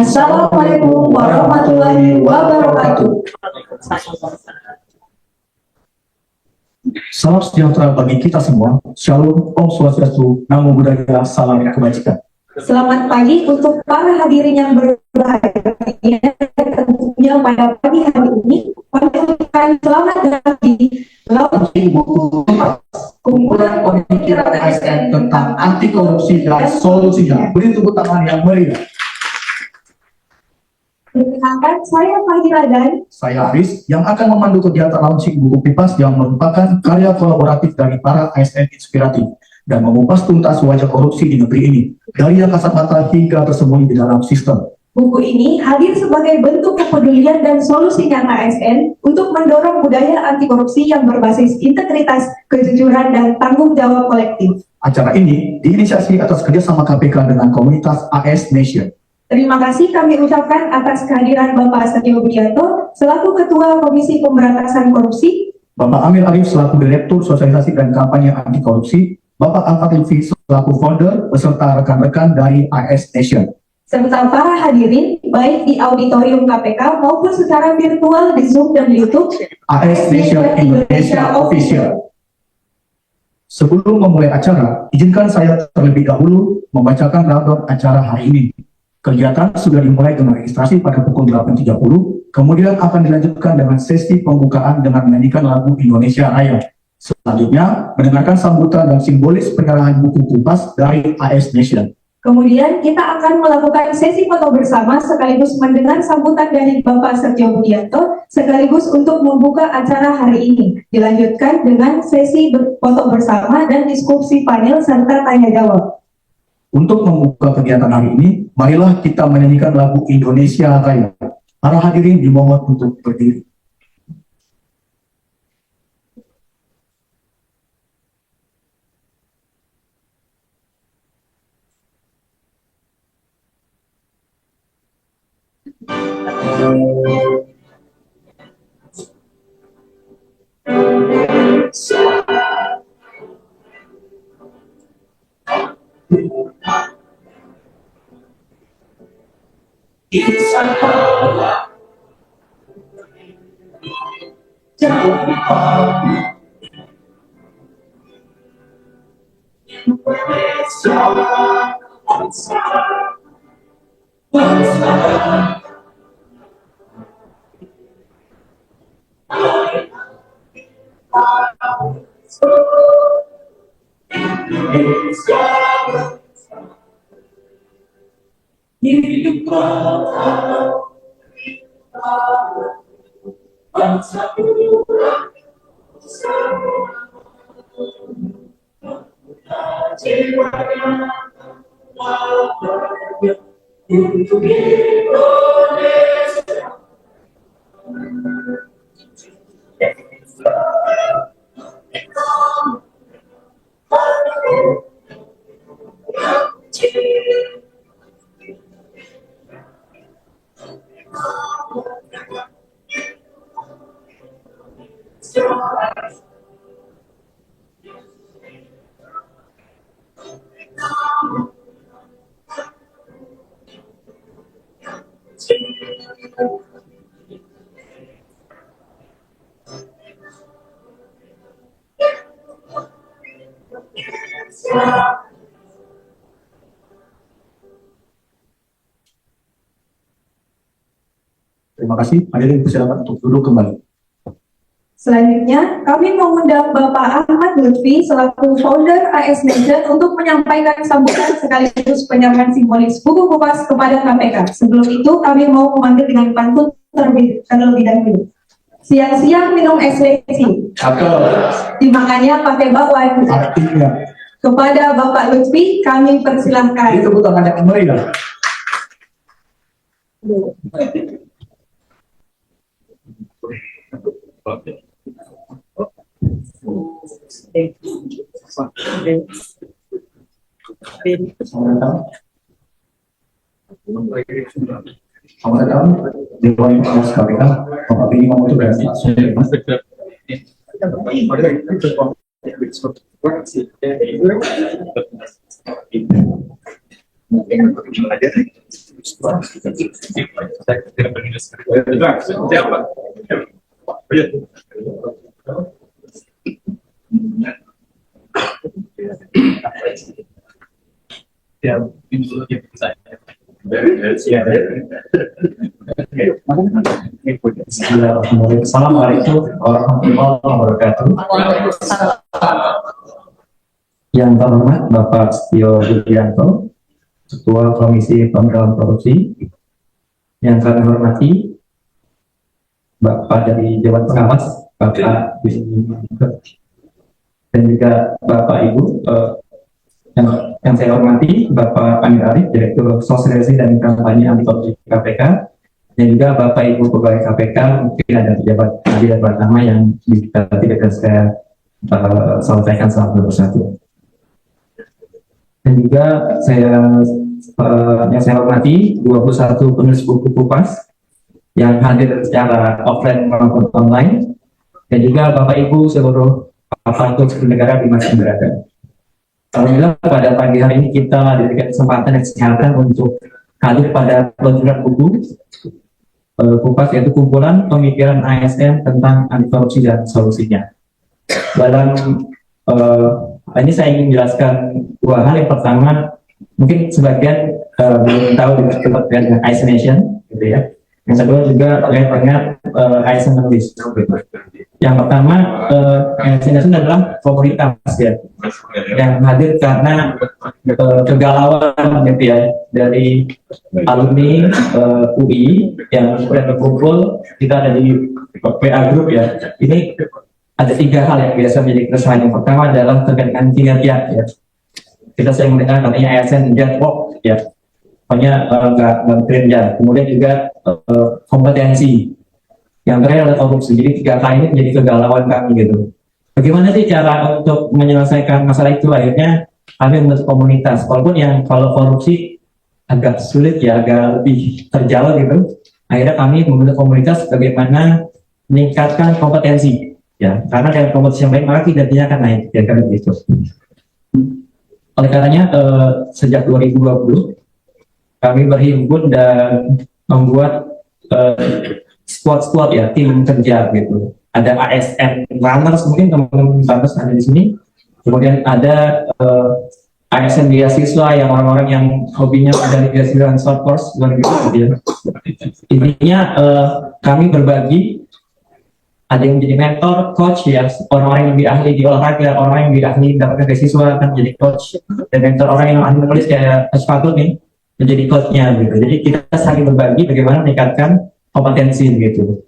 Assalamualaikum warahmatullahi wabarakatuh. Salam sejahtera bagi kita semua. Shalom, Om Swastiastu, Namo Buddhaya, salam kebajikan. Selamat pagi untuk para hadirin yang berbahagia. Tentunya pada pagi hari ini kami ucapkan selamat datang di launching buku kumpulan pemikiran ASN tentang anti korupsi dan solusinya. Beri tepuk tangan yang meriah. Perkenalkan, saya Fahira dan Saya Aris yang akan memandu kegiatan launching buku Pipas yang merupakan karya kolaboratif dari para ASN inspiratif dan mengupas tuntas wajah korupsi di negeri ini, dari yang kasat mata hingga tersembunyi di dalam sistem. Buku ini hadir sebagai bentuk kepedulian dan solusi nyata ASN untuk mendorong budaya anti korupsi yang berbasis integritas, kejujuran, dan tanggung jawab kolektif. Acara ini diinisiasi atas kerjasama KPK dengan komunitas AS Nation. Terima kasih kami ucapkan atas kehadiran Bapak Setio Budianto selaku Ketua Komisi Pemberantasan Korupsi, Bapak Amir Arif selaku Direktur Sosialisasi dan Kampanye Anti Korupsi, Bapak Alfat Lutfi selaku founder beserta rekan-rekan dari AS Nation, serta para hadirin baik di auditorium KPK maupun secara virtual di Zoom dan YouTube AS Nation Indonesia Official. Sebelum memulai acara, izinkan saya terlebih dahulu membacakan rundown acara hari ini. Kegiatan sudah dimulai dengan registrasi pada pukul 8.30, kemudian akan dilanjutkan dengan sesi pembukaan dengan menyanyikan lagu Indonesia Raya. Selanjutnya, mendengarkan sambutan dan simbolis penyerahan buku Pipas dari AS Nation. Kemudian kita akan melakukan sesi foto bersama sekaligus mendengar sambutan dari Bapak Setio Budianto sekaligus untuk membuka acara hari ini. Dilanjutkan dengan sesi foto bersama dan diskusi panel serta tanya jawab. Untuk membuka kegiatan hari ini, marilah kita menyanyikan lagu Indonesia Raya. Para hadirin dimohon untuk berdiri. Terima kasih. Hadirin persilakan untuk duduk kembali. Selanjutnya, kami mengundang Bapak Ahmad Lutfi selaku founder AS Nation untuk menyampaikan sambutan sekaligus penyerahan simbolis buku Pipas kepada KPK. Sebelum itu, kami mau memanggil dengan pantun terlebih dahulu. Siang-siang minum es leci. Dimakannya pakai bakwan. Artinya, kepada Bapak Lutfi, kami persilahkan. itu bukan hanya meriah. Selamat datang Dewan Pengawas KPK, Bapak Bini Mamoto dan Assalamualaikum warahmatullahi wabarakatuh. Yang terhormat Bapak Setio Budianto, Ketua Komisi Pemberantasan Korupsi. Yang kami hormati Bapak dari Dewan Pengawas, Bapak Wisnu, dan juga Bapak Ibu. Yang saya hormati Bapak Amir Arif, Direktur Sosialisasi dan Kampanye Anti Korupsi KPK, dan juga Bapak Ibu Pegawai KPK. Mungkin ada pejabat tadi dan pertama yang tidak saya sampaikan satu-persatu. Dan juga yang saya hormati 21 penulis buku Kupas yang hadir secara offline maupun online, dan juga Bapak Ibu seluruh aparatur sipil negara di masing berada. Alhamdulillah pada pagi hari ini kita diberikan kesempatan dan kesehatan untuk hadir pada peluncuran buku Kupas, yaitu kumpulan pemikiran ASN tentang anti korupsi dan solusinya. Dalam ini saya ingin menjelaskan dua hal. Yang pertama, mungkin sebagian belum tahu dengan ASN Nation, gitu ya. Yang kedua juga terkait dengan ASN Nulis. Yang pertama, ASN Nation adalah komunitas ya, yang hadir karena kegalauan gitu ya dari alumni UI yang kemudian berkumpul. Kita ada di PA Group ya. Ini ada tiga hal yang biasa menjadi keresahan. Yang pertama adalah terkait dengan kinerja ya. Kita sering mendengar katanya ASN network ya, pokoknya nggak kinerja. Kemudian juga kompetensi. Yang terakhir adalah korupsi. Jadi tiga hal ini menjadi kegalauan kami gitu. Bagaimana sih cara untuk menyelesaikan masalah itu? Akhirnya kami membentuk komunitas. Walaupun yang kalau korupsi agak sulit ya, agak lebih terjal gitu. Akhirnya kami membentuk komunitas bagaimana meningkatkan kompetensi. Ya, karena dengan kompetisi yang baik maka kinerjanya akan naik, ya kan begitu. Oleh karenanya sejak 2020 kami berhimpun dan membuat squad ya, tim kerja gitu. Ada ASN runners, mungkin teman-teman runners ada di sini. Kemudian ada ASN beasiswa yang orang-orang yang hobinya ada beasiswa dan short course gitu ya. Intinya kami berbagi. Ada yang menjadi mentor, coach ya, orang-orang yang lebih ahli di olahraga, orang yang lebih ahli mendapatkan beasiswa kan menjadi coach, dan mentor orang yang ahli menulis kayak Asfatul nih menjadi coachnya gitu. Jadi kita saling berbagi bagaimana meningkatkan kompetensi gitu.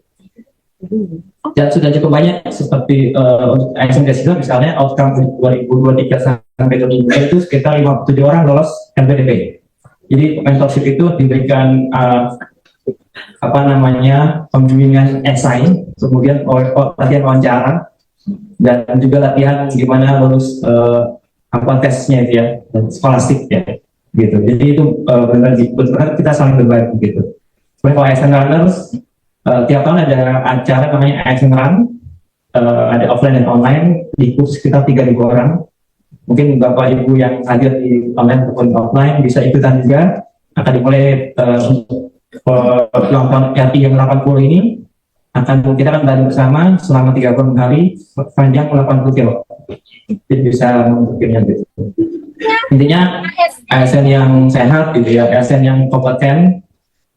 Dan sudah cukup banyak seperti untuk ASN beasiswa misalnya outcome 2023 sampai 2025 itu sekitar 57 orang lolos LPDP. Jadi mentorship itu diberikan pembimbingan esai, kemudian latihan wawancara, dan juga latihan gimana lulus tesnya itu ya, skolastik ya, gitu. Jadi itu benar kita saling berbagi gitu. Kemudian kalau ASN Runners, tiap tahun ada acara namanya ASN Run, ada offline dan online, diikuti sekitar 3.000 orang. Mungkin Bapak Ibu yang hadir di online ataupun offline bisa ikutan juga. Akan dimulai kelompok RT yang 80 ini kita akan berada bersama selama 30 hari panjang 80 kilo. Jadi bisa mungkinnya gitu. Intinya ASN yang sehat gitu ya, ASN yang kompeten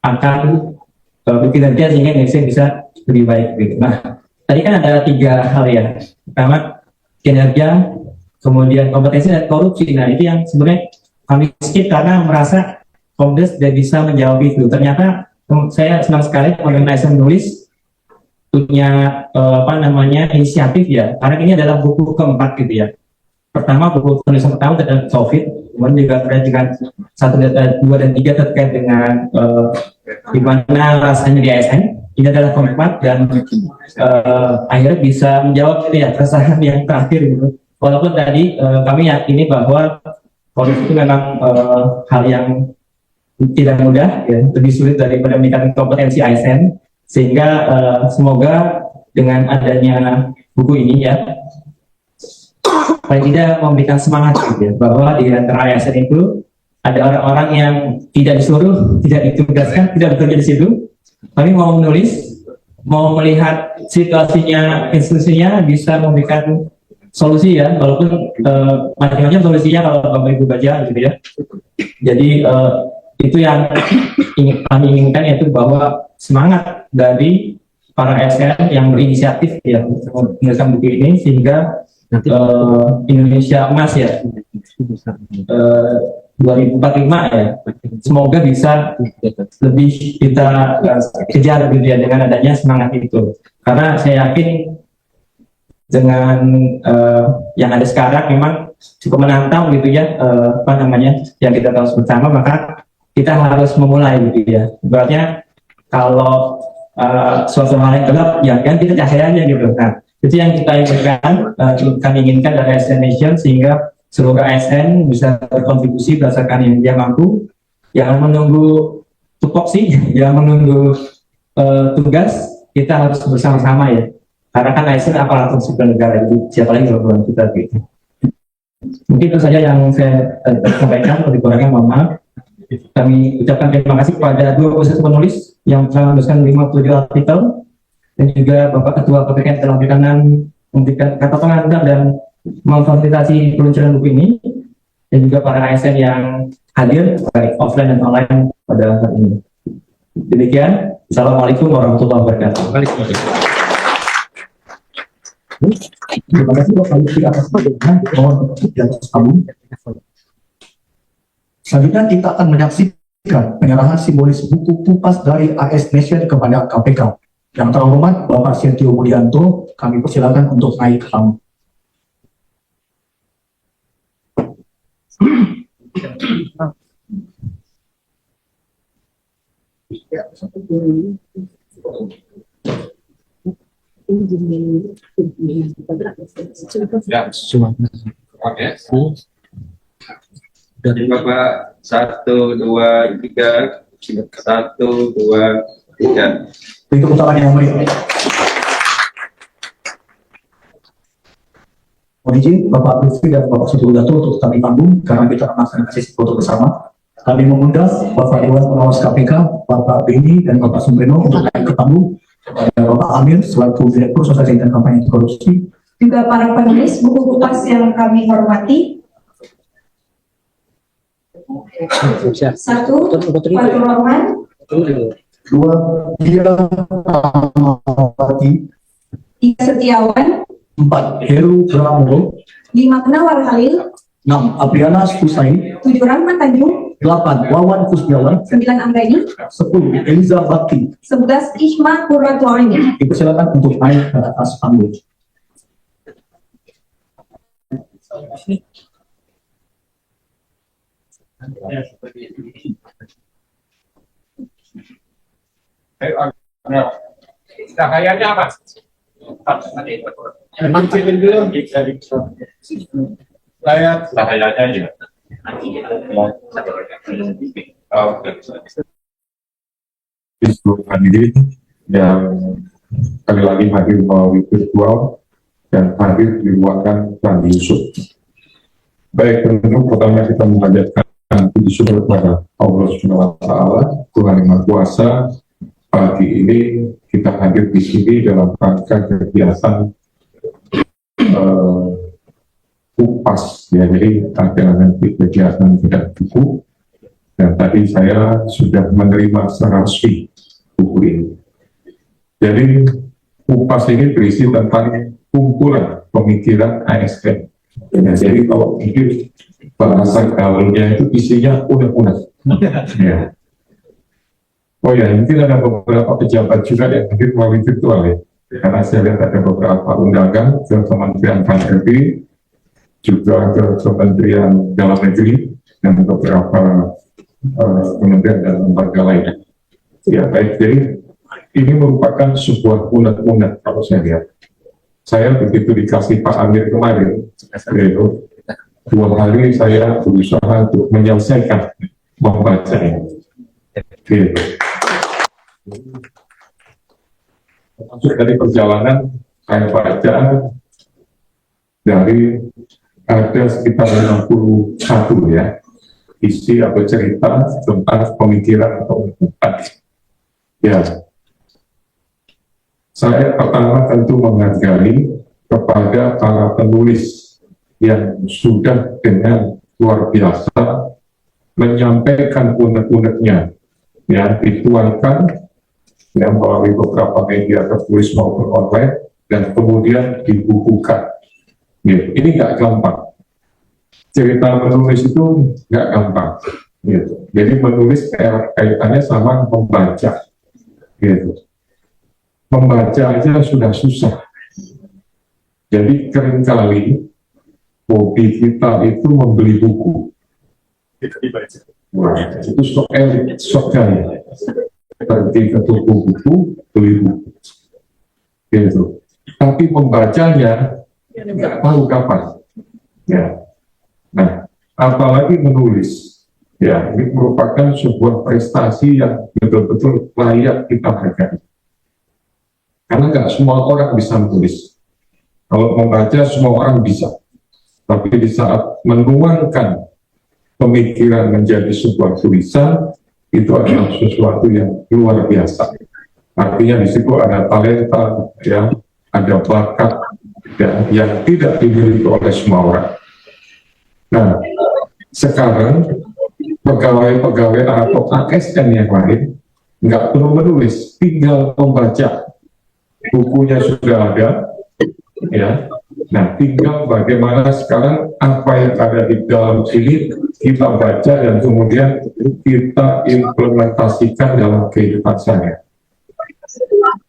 akan bekerja sehingga Indonesia bisa lebih baik gitu. Nah, tadi kan ada tiga hal ya. Pertama kinerja, kemudian kompetensi dan korupsi. Nah itu yang sebenarnya kami skip karena merasa Komdes tidak bisa menjawab itu. Ternyata saya senang sekali teman-teman ASN Nulis punya inisiatif ya. Karena ini adalah buku keempat gitu ya. Pertama buku tulisan pertama tentang COVID, kemudian juga terkait dengan 1, 2, dan 3 terkait dengan gimana rasanya di ASN. Ini adalah keempat dan akhirnya bisa menjawab itu ya keresahan yang terakhir gitu. Walaupun tadi kami yakini bahwa korupsi itu memang hal yang tidak mudah, ya, lebih sulit daripada meningkatkan kompetensi ASN, sehingga semoga dengan adanya buku ini ya, paling tidak memberikan semangat gitu ya, bahwa di antara ASN itu ada orang-orang yang tidak disuruh, tidak ditugaskan, tidak bekerja di situ. Kami mau menulis, mau melihat situasinya, institusinya bisa memberikan solusi ya, walaupun macam-macam solusinya kalau Bapak Ibu baca gitu ya. Jadi itu yang kami inginkan, yaitu bahwa semangat dari para ASN yang berinisiatif ya untuk menuliskan buku ini sehingga Indonesia Emas ya 2045 ya, semoga bisa lebih kita kejar gitu ya dengan adanya semangat itu. Karena saya yakin dengan yang ada sekarang memang cukup menantang gitu ya, yang kita tahu bersama, maka kita harus memulai gitu ya. Ibaratnya kalau suatu hal yang gelap, ya kan kita cahayanya gitu. Nah, itu yang kita inginkan, kami inginkan dari ASN Nation, sehingga seluruh ASN bisa berkontribusi berdasarkan yang dia mampu, jangan menunggu tupoksi, jangan menunggu tugas, kita harus bersama-sama ya. Karena kan ASN aparatur sipil negara, itu siapa lagi kalau kita gitu. Mungkin itu saja yang saya sampaikan, lebih kurangnya mohon maaf. Kami ucapkan terima kasih kepada 21 penulis yang telah menuliskan 57 artikel, dan juga Bapak Ketua KPK yang telah memberikan kata pengantar dan memfasilitasi peluncuran buku ini, dan juga para ASN yang hadir baik offline dan online pada saat ini. Demikian, Assalamualaikum warahmatullahi wabarakatuh. Terima kasih Bapak Lutfi atas mohon di atas panggung. Selanjutnya kita akan menyaksikan penyerahan simbolis buku kupas dari AS Nation kepada KPK. Yang terhormat Bapak Setio Budianto, kami persilakan untuk naik ke panggung. Ya, semua. Oke. Dari Bapak 1, 2, 3, 1, 2, 3. Itu putaran yang meriah. Mohon izin Bapak Lutfi dan Bapak Setio Budianto untuk tetap di panggung karena kita akan melaksanakan sesi foto bersama. Kami mengundang Bapak Dewan Pengawas KPK, Bapak Beni dan Bapak Sumreno untuk naik ke panggung. Bapak Amir selaku Direktur Sosialisasi dan Kampanye Anti Korupsi. Juga para penulis buku kupas yang kami hormati. 1. Fatur Rahman. 2. Dia Amawati. 3. Setiawan. 4. Heru Pramono. 5. Munawar Halil. 6. Apriana Susai. 7. Rahmat Tanjung. 8. Wawan Kusdiawan. 9. Anggraini. 10. Eliza Bakti. 11. Isma Qurratu Aini. Dipersilakan untuk naik ke atas panggung. Cahayanya apa? Layar cahayanya ya. Hadirin yang kali lagi hadir melalui virtual dan hadir di ruangan Candi Yusuf. Baik, tentu pertama kita menghadapkan puji syukur kepada Allah Subhanahu wa Ta'ala, Tuhan Yang Maha Kuasa. Pagi ini kita hadir di sini dalam rangka kegiatan kupas, ya, jadi ada nanti kegiatan tidak buku, dan tadi saya sudah menerima secara resmi buku ini. Jadi kupas ini berisi tentang kumpulan pemikiran ASN. Ya, jadi kalau mungkin bahasa gaulnya itu isinya unek-unek. Ya. Oh ya, mungkin ada beberapa pejabat juga yang hadir melalui virtual ya. Karena saya lihat ada beberapa undangan ke Kementerian KPK, juga ke Kementerian Dalam Negeri, dan beberapa kementerian dan lembaga lainnya. Ya baik, jadi ini merupakan sebuah unek-unek kalau saya lihat. Saya begitu dikasih Pak Amir kemarin, 2 hari saya berusaha untuk menyelesaikan membacanya. Masuk dari perjalanan saya baca dari ada sekitar 61 ya. isi atau cerita tentang pemikiran atau ungkapan. Ya, saya pertama tentu menghargai kepada para penulis yang sudah dengan luar biasa menyampaikan unek-uneknya, ya, dituangkan ya, melalui beberapa media tertulis maupun online dan kemudian dibukukan. Ya, ini nggak gampang. Cerita menulis itu nggak gampang. Gitu. Jadi menulis kaitannya sama membaca. Gitu. Membaca aja sudah susah. Jadi seringkali hobi kita itu membeli buku. Wah, itu sok elit, sok kaya. Pergi ke toko buku, beli buku. Gitu. Tapi membacanya nggak tahu kapan. Ya. Nah, apalagi menulis. Ya, ini merupakan sebuah prestasi yang betul-betul layak kita hargai. Karena nggak semua orang bisa menulis. Kalau membaca semua orang bisa. Tapi di saat menuangkan pemikiran menjadi sebuah tulisan, itu adalah sesuatu yang luar biasa. Artinya di situ ada talenta, ya, ada bakat, ya, yang tidak dimiliki oleh semua orang. Nah, sekarang pegawai-pegawai atau ASN yang lain nggak perlu menulis, tinggal membaca. Bukunya sudah ada, ya. Nah, tinggal bagaimana sekarang apa yang ada di dalam sini kita baca dan kemudian kita implementasikan dalam kehidupan saya.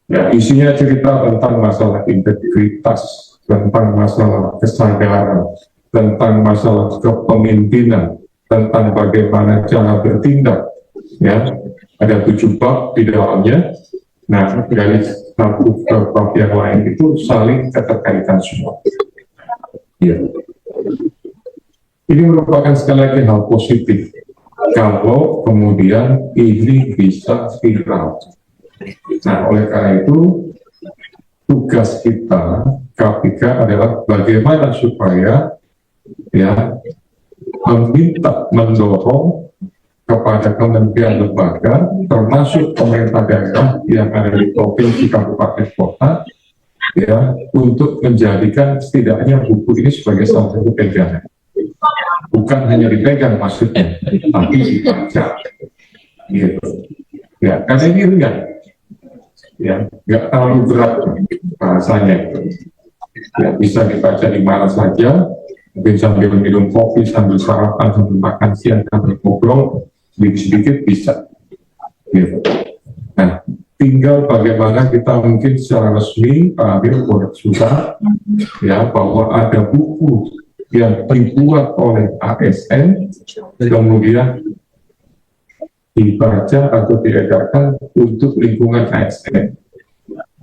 Ya, isinya cerita tentang masalah integritas, tentang masalah kesadaran, tentang masalah kepemimpinan, tentang bagaimana cara bertindak. Ya, ada 7 bab di dalamnya. Nah, dari satu ke bab yang lain itu saling keterkaitan semua. Ya. Ini merupakan sekali lagi hal positif kalau kemudian ini bisa viral. Nah, oleh karena itu tugas kita KPK adalah bagaimana supaya, ya, meminta, mendorong kepada kementerian lembaga, termasuk pemerintah daerah yang ada di provinsi, kabupaten, kota, ya, untuk menjadikan setidaknya buku ini sebagai salah satu pegangan. Bukan hanya dipegang maksudnya, tapi dibaca. Gitu. Ya, karena ini ringan. Ya, nggak terlalu berat bahasanya. Ya, bisa dibaca di mana saja, mungkin sambil minum kopi, sambil sarapan, sambil makan siang, sambil ngobrol, sedikit-sedikit bisa. Gitu. Nah, tinggal bagaimana kita mungkin secara resmi ambil sudah, ya, bahwa ada buku yang dibuat oleh ASN, kemudian dibaca atau diedarkan untuk lingkungan ASN.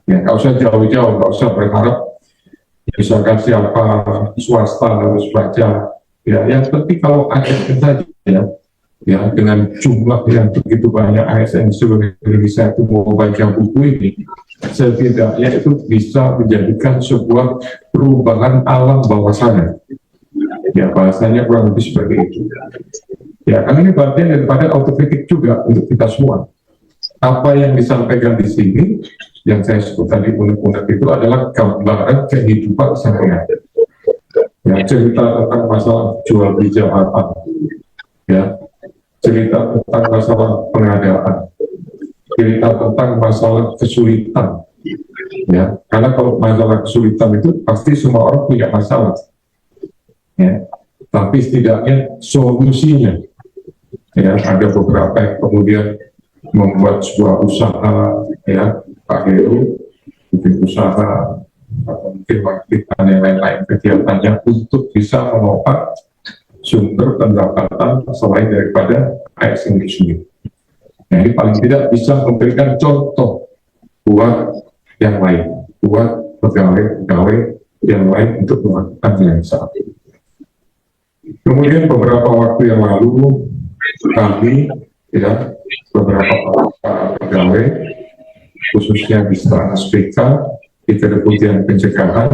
Ya, nggak usah jauh-jauh, nggak usah berharap misalkan siapa swasta harus baca. Ya, yang penting kalau ASN saja, ya, dengan jumlah yang begitu banyak ASN seluruh Indonesia itu mau baca buku ini, setidaknya itu bisa menjadikan sebuah perubahan alam bawah sana. Ya, bahasanya kurang lebih seperti itu. Ya, karena ini bagian daripada autokritik juga untuk kita semua. Apa yang disampaikan di sini, yang saya sebut tadi unek-unek itu adalah gambaran kehidupan sehari-hari. Ya, cerita tentang masalah jual beli jabatan, ya, cerita tentang masalah pengadaan, cerita tentang masalah kesulitan, ya, karena kalau masalah kesulitan itu pasti semua orang punya masalah, ya, tapi setidaknya solusinya, ya, ada beberapa yang kemudian membuat sebuah usaha, ya, Pak Heru bikin usaha atau mungkin mengaktifkan yang lain-lain kegiatannya untuk bisa menopang sumber pendapatan selain daripada ASN itu sendiri. Nah, ini paling tidak bisa memberikan contoh buat yang lain, buat pegawai-pegawai yang lain untuk melakukan yang sama. Kemudian beberapa waktu yang lalu kami, ya, beberapa pegawai khususnya di Strana SPK di Kedeputian Pencegahan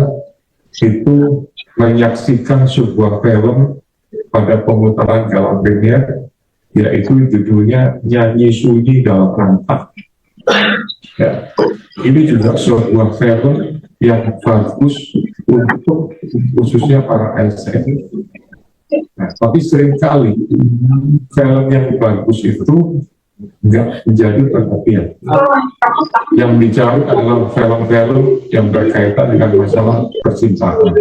itu menyaksikan sebuah film pada pemutaran Gala Premier, yaitu judulnya Nyanyi Sunyi Dalam Rantang. Ya, ini juga sebuah film yang bagus untuk khususnya para ASN. Nah, tapi seringkali film yang bagus itu nggak menjadi perhatian. Yang dicari adalah film-film yang berkaitan dengan masalah percintaan,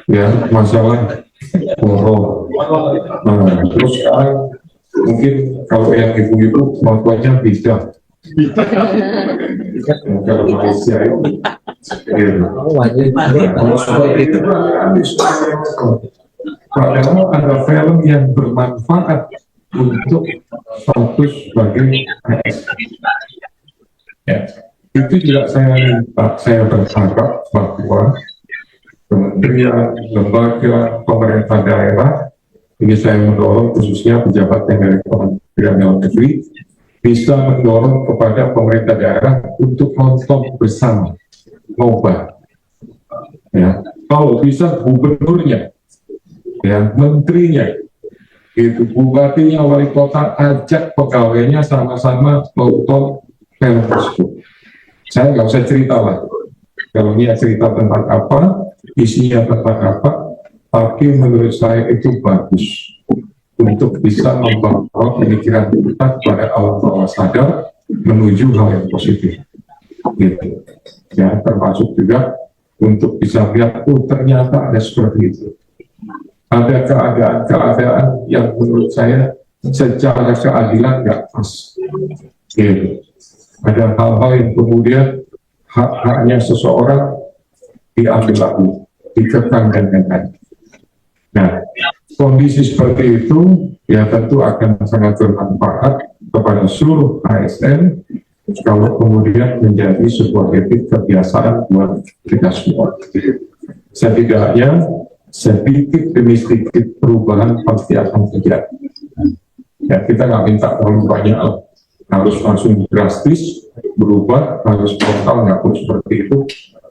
ya, masalah horor. Nah, terus sekarang mungkin kalau yang ibu-ibu nontonnya bisa. Kalau Malaysia itu, padahal ada film yang bermanfaat untuk status sebagai ASN. Ya, itu juga saya berharap bahwa kementerian, lembaga, pemerintah daerah, ini saya mendorong khususnya pejabat yang dari Kementerian Dalam Negeri, bisa mendorong kepada pemerintah daerah untuk nonton bersama, ngobrol. Ya, kalau bisa gubernurnya, ya, menterinya, itu bupatinya, wali kota, ajak pegawainya sama-sama nonton film tersebut. Saya nggak usah cerita lah, kalau dia cerita tentang apa, isinya tentang apa, tapi menurut saya itu bagus untuk bisa membawa pemikiran kita pada alam bawah sadar menuju hal yang positif, gitu. Ya, termasuk juga untuk bisa lihat, oh ternyata ada seperti itu. Ada keadaan-keadaan yang menurut saya secara keadilan nggak pas. Gitu. Ada hal-hal yang kemudian hak-haknya seseorang diambil lagi, dikekang dan lain-lain. Nah, kondisi seperti itu ya tentu akan sangat bermanfaat kepada seluruh ASN kalau kemudian menjadi sebuah habit kebiasaan buat kita semua. Setidaknya sedikit demi sedikit perubahan pasti akan terjadi. Ya, kita nggak minta terlalu banyak, harus langsung drastis berubah, harus total, nggak perlu seperti itu.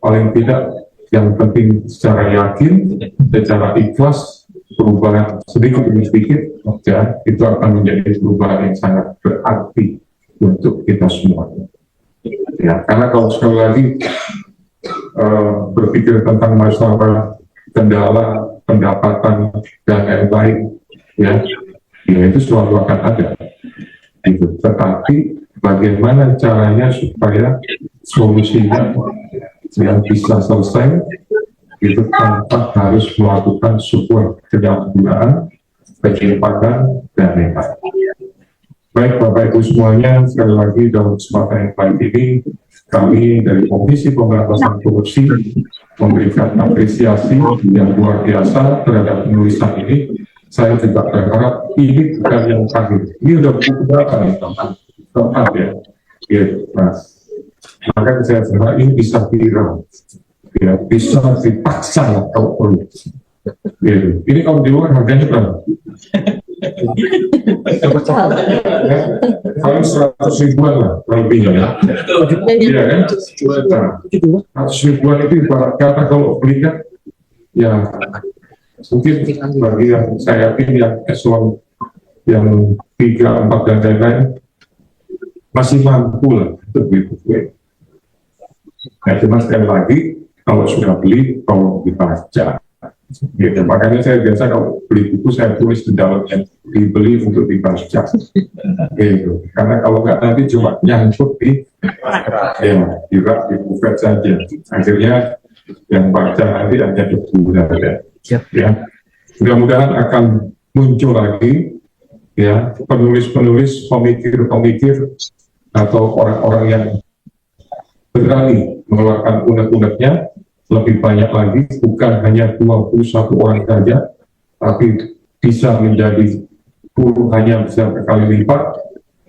Paling tidak, yang penting secara yakin, secara ikhlas, perubahan sedikit demi sedikit, ya, itu akan menjadi perubahan yang sangat berarti untuk kita semua. Ya, karena kalau sekali lagi berpikir tentang masalah kendala, pendapatan, dan lain-lain, ya itu selalu akan ada. Gitu. Tetapi bagaimana caranya supaya solusinya yang bisa selesai itu tanpa harus melakukan sebuah penyalahgunaan, penyimpangan, dan lain-lain. Baik Bapak Ibu semuanya, sekali lagi dalam kesempatan yang baik ini, kami dari Komisi Pemberantasan Korupsi memberikan apresiasi yang luar biasa terhadap penulisan ini. Saya juga berharap ini bukan yang terakhir. Ini udah buku berapa nih, keempat ya. Gitu, Mas. Maka saya berharap ini bisa viral, ya, bisa dipaksa lah kalau perlu. Gitu. Ini kalau di luar harganya berapa? Paling 100 ribuan lah lebihnya ya. Iya kan? 100 ribuan itu ibarat kata kalau beli kan, ya mungkin bagi yang saya yakin yang eselon yang 3, 4 dan lain-lain masih mampu lah untuk beli buku. Nah, cuma sekali lagi kalau sudah beli tolong dibaca. Gitu. Makanya saya biasa kalau beli buku saya tulis di dalamnya dibeli untuk dibaca. Gitu. Karena kalau nggak nanti cuma nyangkut di buku saja. Akhirnya yang baca nanti hanya debu saja. Ya. Mudah-mudahan akan muncul lagi ya penulis-penulis, pemikir-pemikir atau orang-orang yang berani mengeluarkan unek-uneknya lebih banyak lagi, bukan hanya 21 orang saja, tapi bisa menjadi puluhannya, bisa berkali lipat,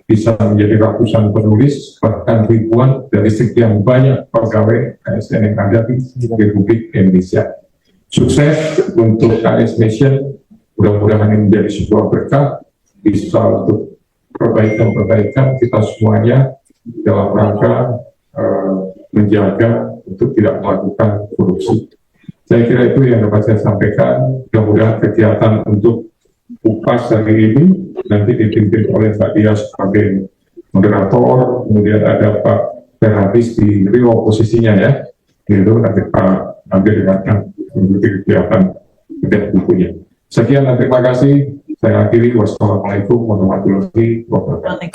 bisa menjadi ratusan penulis, bahkan ribuan dari sekian banyak pegawai ASN yang ada di Republik Indonesia. Sukses untuk AS Nation, mudah-mudahan ini menjadi sebuah berkah, bisa untuk perbaikan-perbaikan kita semuanya dalam rangka menjaga untuk tidak melakukan korupsi Saya kira itu yang dapat saya sampaikan. Mudah-mudahan kegiatan untuk UPAS hari ini nanti dipimpin oleh Pak Dia sebagai moderator, kemudian ada Pak Terapis di Rio posisinya ya, itu nanti Pak ambil dengan mengikuti kegiatan bukunya. Sekian dan terima kasih. Saya akhiri. Wassalamualaikum warahmatullahi wabarakatuh.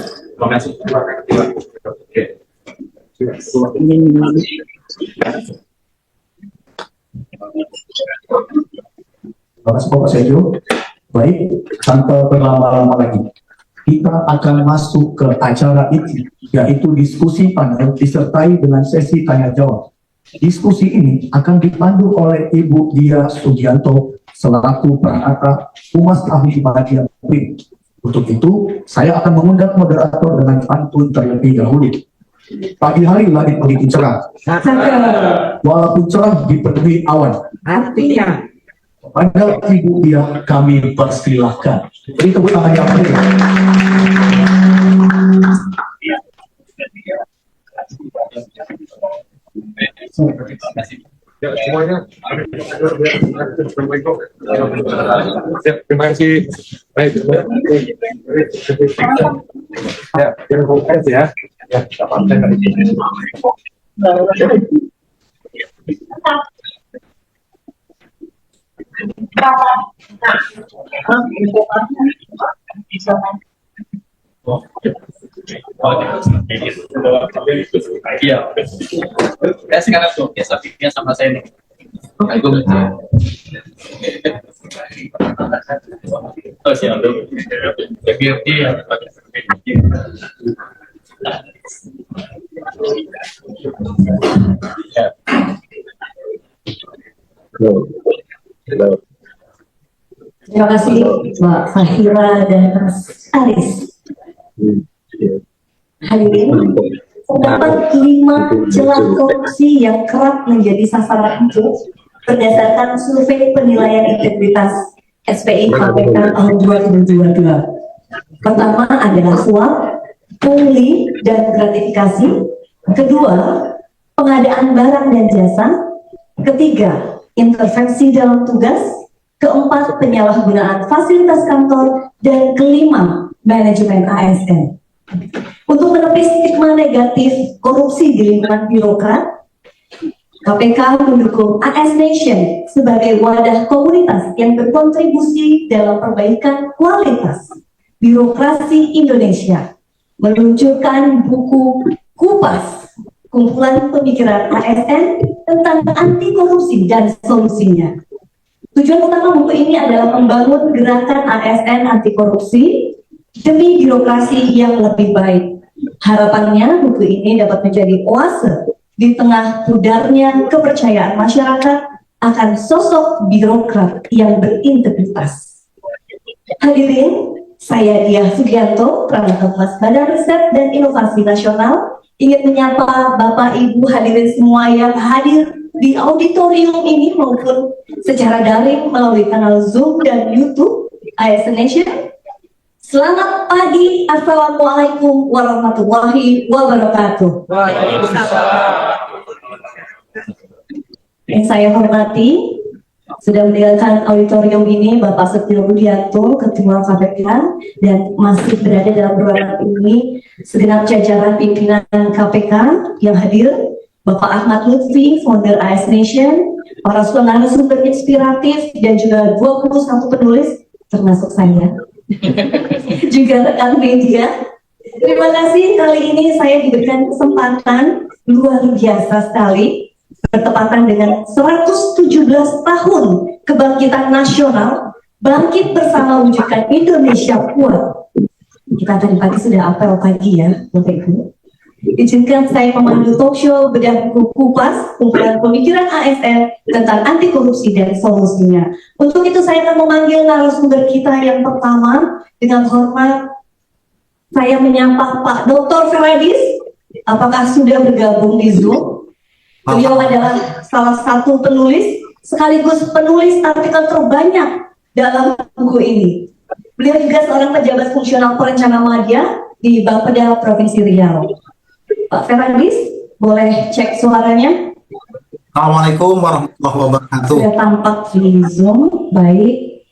Terima kasih. Oke. Terima kasih Bapak Sejo. Baik, tanpa berlama-lama lagi, kita akan masuk ke acara inti, yaitu diskusi panel disertai dengan sesi tanya jawab. Diskusi ini akan dipandu oleh Ibu Dia Sugianto selaku perangkat Humas Ahli Bagian BIM. Untuk itu, saya akan mengundang moderator dengan pantun terlebih dahulu. Pagi hari langit begitu cerah, walaupun cerah dipenuhi awan. Artinya Pada Ibu Dia kami persilahkan. Beri tepuk tangan yang meriah. Ya, semuanya. Terima kasih. Baik. Ya, terima kasih ya. Ya, Iya. Saya sekarang tuh biasa pikirnya sama saya nih. Aku oh siap. Biar terima kasih Mbak Fahira dan Mas Aris. Hadirin, terdapat 5 celah korupsi yang kerap menjadi sasaran empuk berdasarkan survei penilaian integritas SPI KPK tahun 2022. Pertama adalah suap, pungli, dan gratifikasi. Kedua, pengadaan barang dan jasa. Ketiga, intervensi dalam tugas. Keempat, penyalahgunaan fasilitas kantor. Dan kelima, manajemen ASN. Untuk menepis stigma negatif korupsi di lingkungan birokrat, KPK mendukung AS Nation sebagai wadah komunitas yang berkontribusi dalam perbaikan kualitas birokrasi Indonesia, meluncurkan buku Kupas, kumpulan pemikiran ASN tentang anti korupsi dan solusinya. Tujuan utama buku ini adalah membangun gerakan ASN anti korupsi demi birokrasi yang lebih baik. Harapannya buku ini dapat menjadi oase di tengah pudarnya kepercayaan masyarakat akan sosok birokrat yang berintegritas. Hadirin, saya Dia Sugianto, Perangkat Humas Badan Riset dan Inovasi Nasional, ingin menyapa Bapak Ibu hadirin semua yang hadir di auditorium ini maupun secara daring melalui kanal Zoom dan YouTube ASN Nation. Selamat pagi, Assalamualaikum warahmatullahi wabarakatuh. Yang saya hormati, sudah meninggalkan auditorium ini Bapak Setio Budianto, Ketua KPK, dan masih berada dalam ruangan ini segenap jajaran pimpinan KPK yang hadir, Bapak Ahmad Lutfi, founder AS Nation, para narasumber inspiratif, dan juga 21 penulis, termasuk saya. Juga rekan media. Terima kasih, kali ini saya diberikan kesempatan luar biasa sekali bertepatan dengan 117 tahun kebangkitan nasional, bangkit bersama wujudkan Indonesia kuat. Kita tadi pagi sudah apel pagi ya, Bapak Ibu. Izinkan saya memandu talk show bedah buku Kupas, kumpulan pemikiran ASN tentang anti korupsi dan solusinya. Untuk itu saya akan memanggil narasumber kita yang pertama. Dengan hormat saya menyapa Pak Dr. Feradis. Apakah sudah bergabung di Zoom? Beliau adalah salah satu penulis sekaligus penulis artikel terbanyak dalam buku ini. Beliau juga seorang pejabat fungsional perencana media di Bapeda Provinsi Riau. Pak Ferandis, boleh cek suaranya? Assalamualaikum warahmatullahi wabarakatuh. Sudah tampak di Zoom, baik.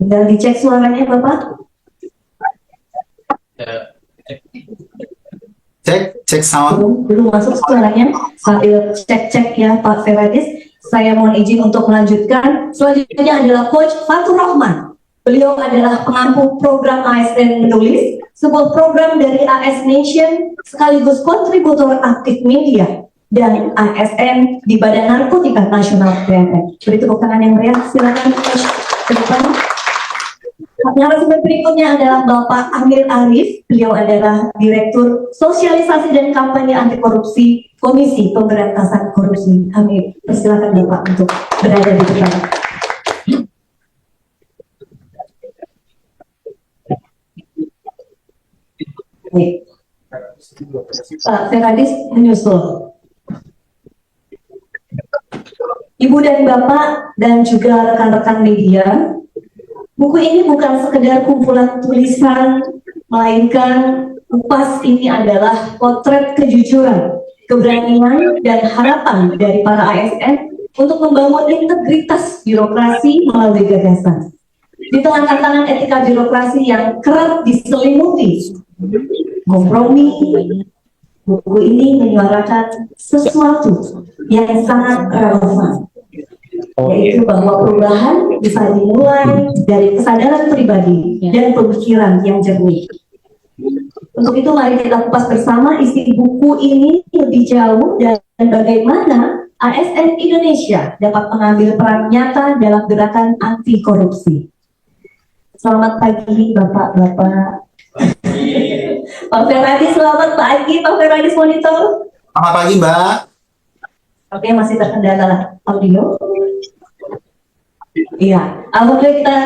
Tinggal dicek suaranya, Bapak. Cek sound. Belum masuk suaranya. Sambil cek-cek ya, Pak Ferandis. Saya mohon izin untuk melanjutkan. Selanjutnya adalah Coach Fatur Rahman. Beliau adalah pengampu program ASN Menulis, sebuah program dari AS Nation sekaligus kontributor aktif media dan ASN di Badan Narkotika Nasional BNN. Beri tepuk tangan yang meriah, silakan Coach ke depan. Narasumber berikutnya adalah Bapak Amir Arif. Beliau adalah Direktur Sosialisasi dan Kampanye Anti Korupsi Komisi Pemberantasan Korupsi. Kami persilakan Bapak untuk berada di depan. Baik. Pak Ferandis menyusul. Ibu dan Bapak dan juga rekan-rekan media, buku ini bukan sekedar kumpulan tulisan, melainkan Upas ini adalah potret kejujuran, keberanian, dan harapan dari para ASN untuk membangun integritas birokrasi melalui gagasan. Di tengah tantangan etika birokrasi yang kerap diselimuti kompromi, buku ini menyuarakan sesuatu yang sangat relevan, yaitu bahwa perubahan bisa dimulai dari kesadaran pribadi dan pemikiran yang jernih. Untuk itu mari kita kupas bersama isi buku ini lebih jauh dan bagaimana ASN Indonesia dapat mengambil peran nyata dalam gerakan anti korupsi. Selamat pagi Bapak-bapak. Pak Ferandis, selamat pagi Pak Ferandis monitor. Selamat pagi Mbak. Oke, masih terkendala audio. Iya, alhamdulillah kita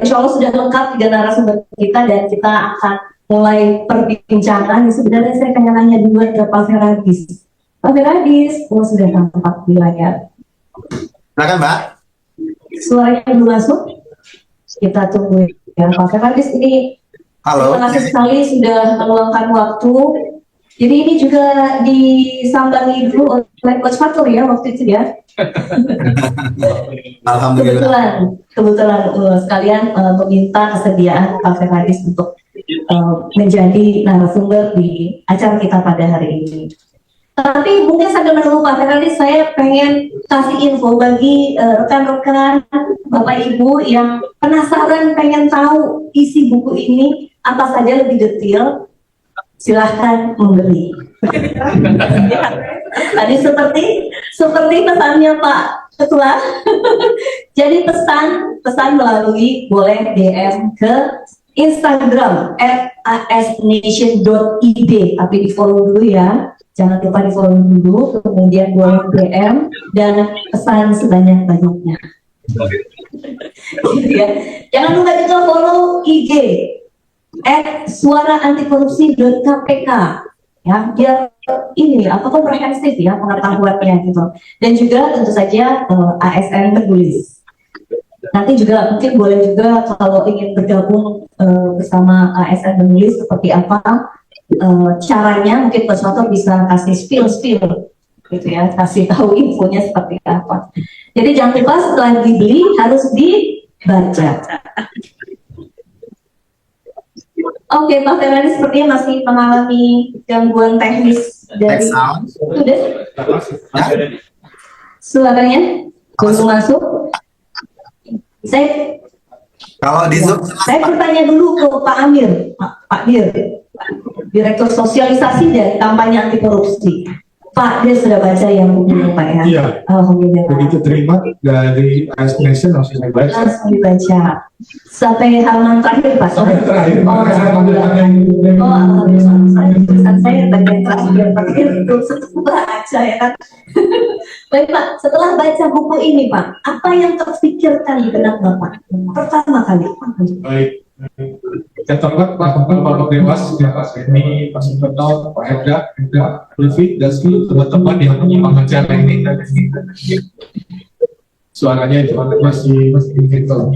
insya Allah sudah lengkap 3 narasumber kita dan kita akan mulai perbincangan. Sebenarnya saya pengen nanya duluan ke Pak Ferandis. Pak Ferandis, sudah tampak di layar. Silakan Mbak. Suaranya belum masuk. Kita tunggu ya Pak Ferandis. Ini Halo. terima kasih sekali sudah meluangkan waktu. Jadi ini juga disambangi dulu oleh Coach Fatur ya waktu itu ya. Alhamdulillah. Kebetulan sekalian meminta kesediaan Pak Ferandis untuk menjadi narasumber di acara kita pada hari ini. Tapi mungkin sambil menunggu Pak Ferandis, saya pengen kasih info bagi rekan-rekan Bapak Ibu yang penasaran pengen tahu isi buku ini apa saja lebih detail. Silahkan membeli. Tadi seperti pesannya Pak Ketua. Jadi pesan melalui boleh DM ke Instagram @asnation.id, tapi di follow dulu ya. Jangan lupa di follow dulu, kemudian boleh DM dan pesan sebanyak-banyaknya. Gitu ya. Jangan lupa juga follow IG @suaraantikorupsi.kpk ya, biar ini komprehensif ya pengetahuannya gitu. Dan juga tentu saja ASN Menulis. Nanti juga mungkin boleh juga kalau ingin bergabung bersama ASN Menulis seperti apa caranya, mungkin Coach Fatur bisa kasih spill gitu ya, kasih tahu infonya seperti apa. Jadi jangan lupa setelah dibeli harus dibaca. Oke, Pak Ferandis sepertinya masih mengalami gangguan teknis dari sudah suaranya belum masuk. Kalau di Zoom, Saya bertanya dulu ke Pak Amir, Pak Dir, Direktur Sosialisasi dan Kampanye Anti Korupsi. Pak, dia sudah baca yang bukunya Pak ya? Iya. Alhamdulillah. Begitu terima dari AS Nation langsung saya baca. Langsung dibaca. Sampai halaman terakhir Pak? Sampai terakhir. Oh, alhamdulillah. Tulisan saya bagian terakhir belum sempat baca ya kan? Baik Pak, setelah baca buku ini Pak, apa yang terpikirkan di benak Bapak pertama kali? Baik. Saya terlihat Bapak Dewas, ya Pak ini, Pak Sumpetol, Pak Hedda, Lutfi, dan seluruh teman-teman yang menyimak acara ini. Suaranya itu masih gitu.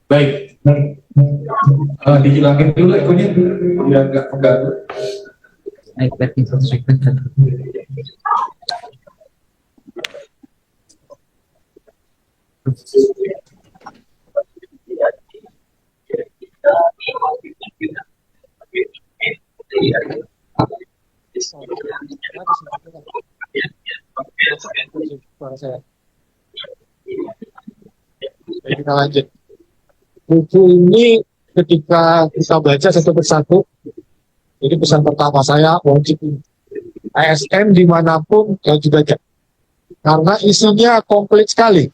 Baik. Dihilangin dulu itunya biar nggak mengganggu. Kita lanjut. Buku ini ketika kita baca satu persatu, jadi pesan pertama saya wajib ASN dimanapun wajib baca. Karena isinya komplit sekali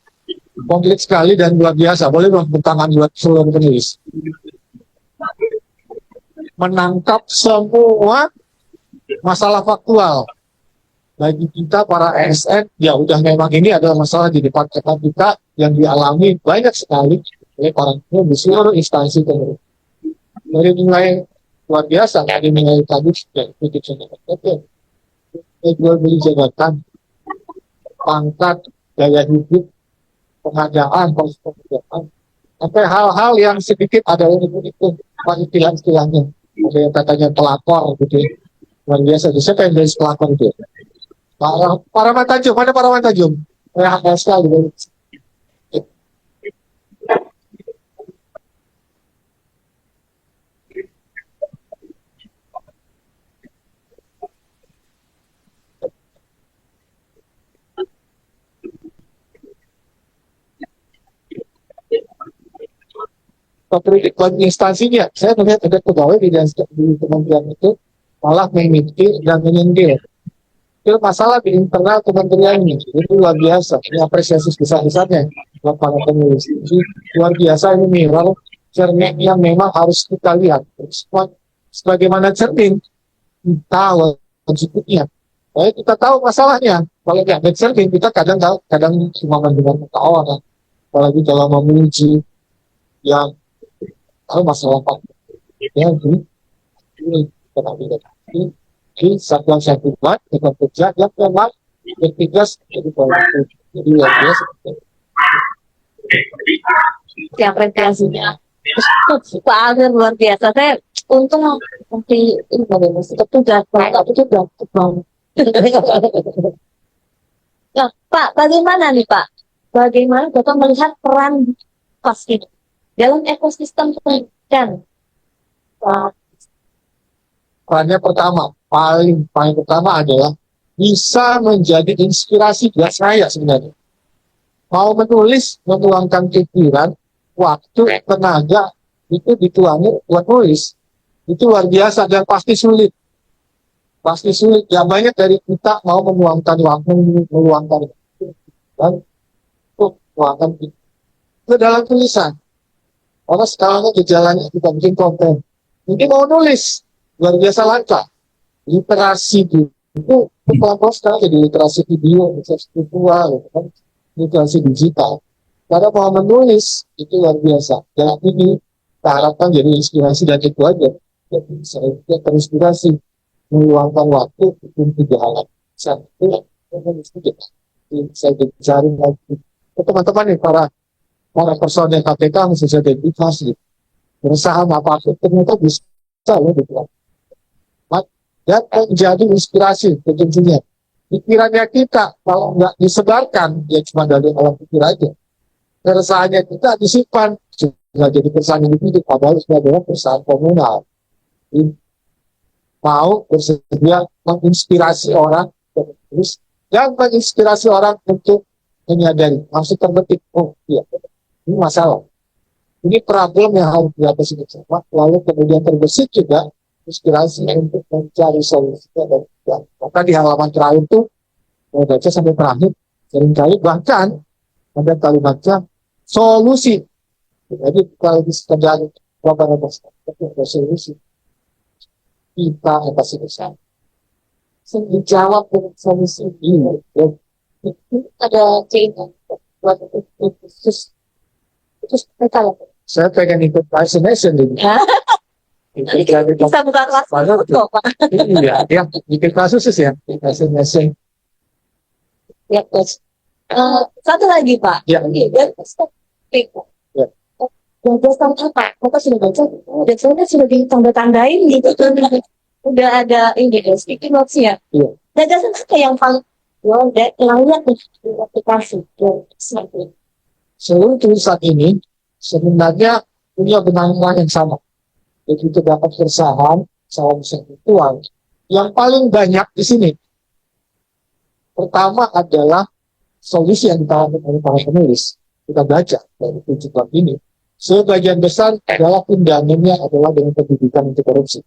dan luar biasa. Boleh beri tangan buat seluruh penulis. Menangkap semua masalah faktual. Bagi kita para ASN, ya udah memang ini adalah masalah di depan kita yang dialami banyak sekali oleh para di seluruh instansi pemerintah. Dari nilai luar biasa, dari nilai tadi jual beli jabatan, pangkat, gaya hidup, pengadaan, pekerjaan, sampai hal-hal yang sedikit ada itu istilah-istilahnya. Ada yang katanya pelakor gitu ya. Luar biasa. Siapa yang jadi pelakor itu? Para Mantajum, mana para Mantajum? Ya, sekali. Bagi instansinya, saya melihat ada pegawai di kementerian itu malah memikir dan menyindir. Itu masalah di internal kementerian ini, itu luar biasa. Ini apresiasi besar-besarnya buat para penulis. Jadi, luar biasa ini mirror cermin yang memang harus kita lihat. Sebagaimana cermin, kita wajibnya. Baik kita tahu masalahnya. Kalau nggak ada cermin, kita kadang cuma mendengar kata orang. Apalagi dalam memuji yang tahu masalah apa ya ini di satuan satu buat kita kerja yang memang bertugas jadi politik jadi luar biasa yang apresiasinya Pak Alvin luar biasa. Saya untung nanti ini bagaimana sih petugas itu banget. Nah Pak, bagaimana nih Pak? Bagaimana Bapak melihat peran pas itu dalam ekosistem pendidikan? perannya paling pertama adalah bisa menjadi inspirasi buat saya sebenarnya. Mau menulis, menuangkan pikiran, waktu, tenaga, itu dituangin buat nulis. Itu luar biasa dan pasti sulit. Pasti sulit. Ya banyak dari kita mau menuangkan waktu, meluangkan dan menuangkan itu dalam tulisan. Karena sekarang gejalanya kita bikin konten. Ini mau nulis, luar biasa lancar. Literasi itu pelan-pelan sekarang jadi literasi video, literasi visual, literasi digital. Karena mau menulis, itu luar biasa. Dan ini kita harapkan jadi inspirasi dan itu aja. Jadi saya terinspirasi meluangkan waktu untuk 3 hal. Satu, saya cari lagi. Teman-teman nih, para personel KPK mesti dedikasi berusaha apapun ternyata bisa loh gitu. Dan menjadi inspirasi tentunya. Pikirannya kita kalau nggak disebarkan ya cuma dari alam pikir aja. Keresahannya kita disimpan sudah jadi perusahaan individu padahal sudah adalah perusahaan komunal. Mau bersedia menginspirasi orang terus dan menginspirasi orang untuk menyadari maksud terbetik iya ini masalah, ini problem yang harus diatasi bersama, lalu kemudian terbesit juga inspirasi untuk mencari solusi. Maka di halaman terakhir itu saya baca sampai terakhir seringkali bahkan ada kalimatnya solusi. Jadi kalau di sekedar problem ada solusi kita atasi bersama. Dijawab dengan solusi ini. Ada cerita buat khusus mereka. Saya pengen ikut vaccination dulu. Bisa buka kelas kok Pak. Iya, ya, ikut kasus ya, vaccination. Ya, satu lagi Pak. Ya. Ya. gagasan apa? Bapak sudah baca, dan saya kan sudah ditanda-tandain gitu kan. Udah ada ini deh, speaking notes-nya. Iya. Gagasan apa yang paling layak nih aplikasi? Seperti Seluruh tulisan ini sebenarnya punya benang yang sama. Jadi terdapat keresahan, salah konseptual. Yang paling banyak di sini, pertama adalah solusi yang ditawarkan oleh para penulis. Kita baca dari 7 bab ini. Sebagian besar adalah undangannya adalah dengan pendidikan anti korupsi.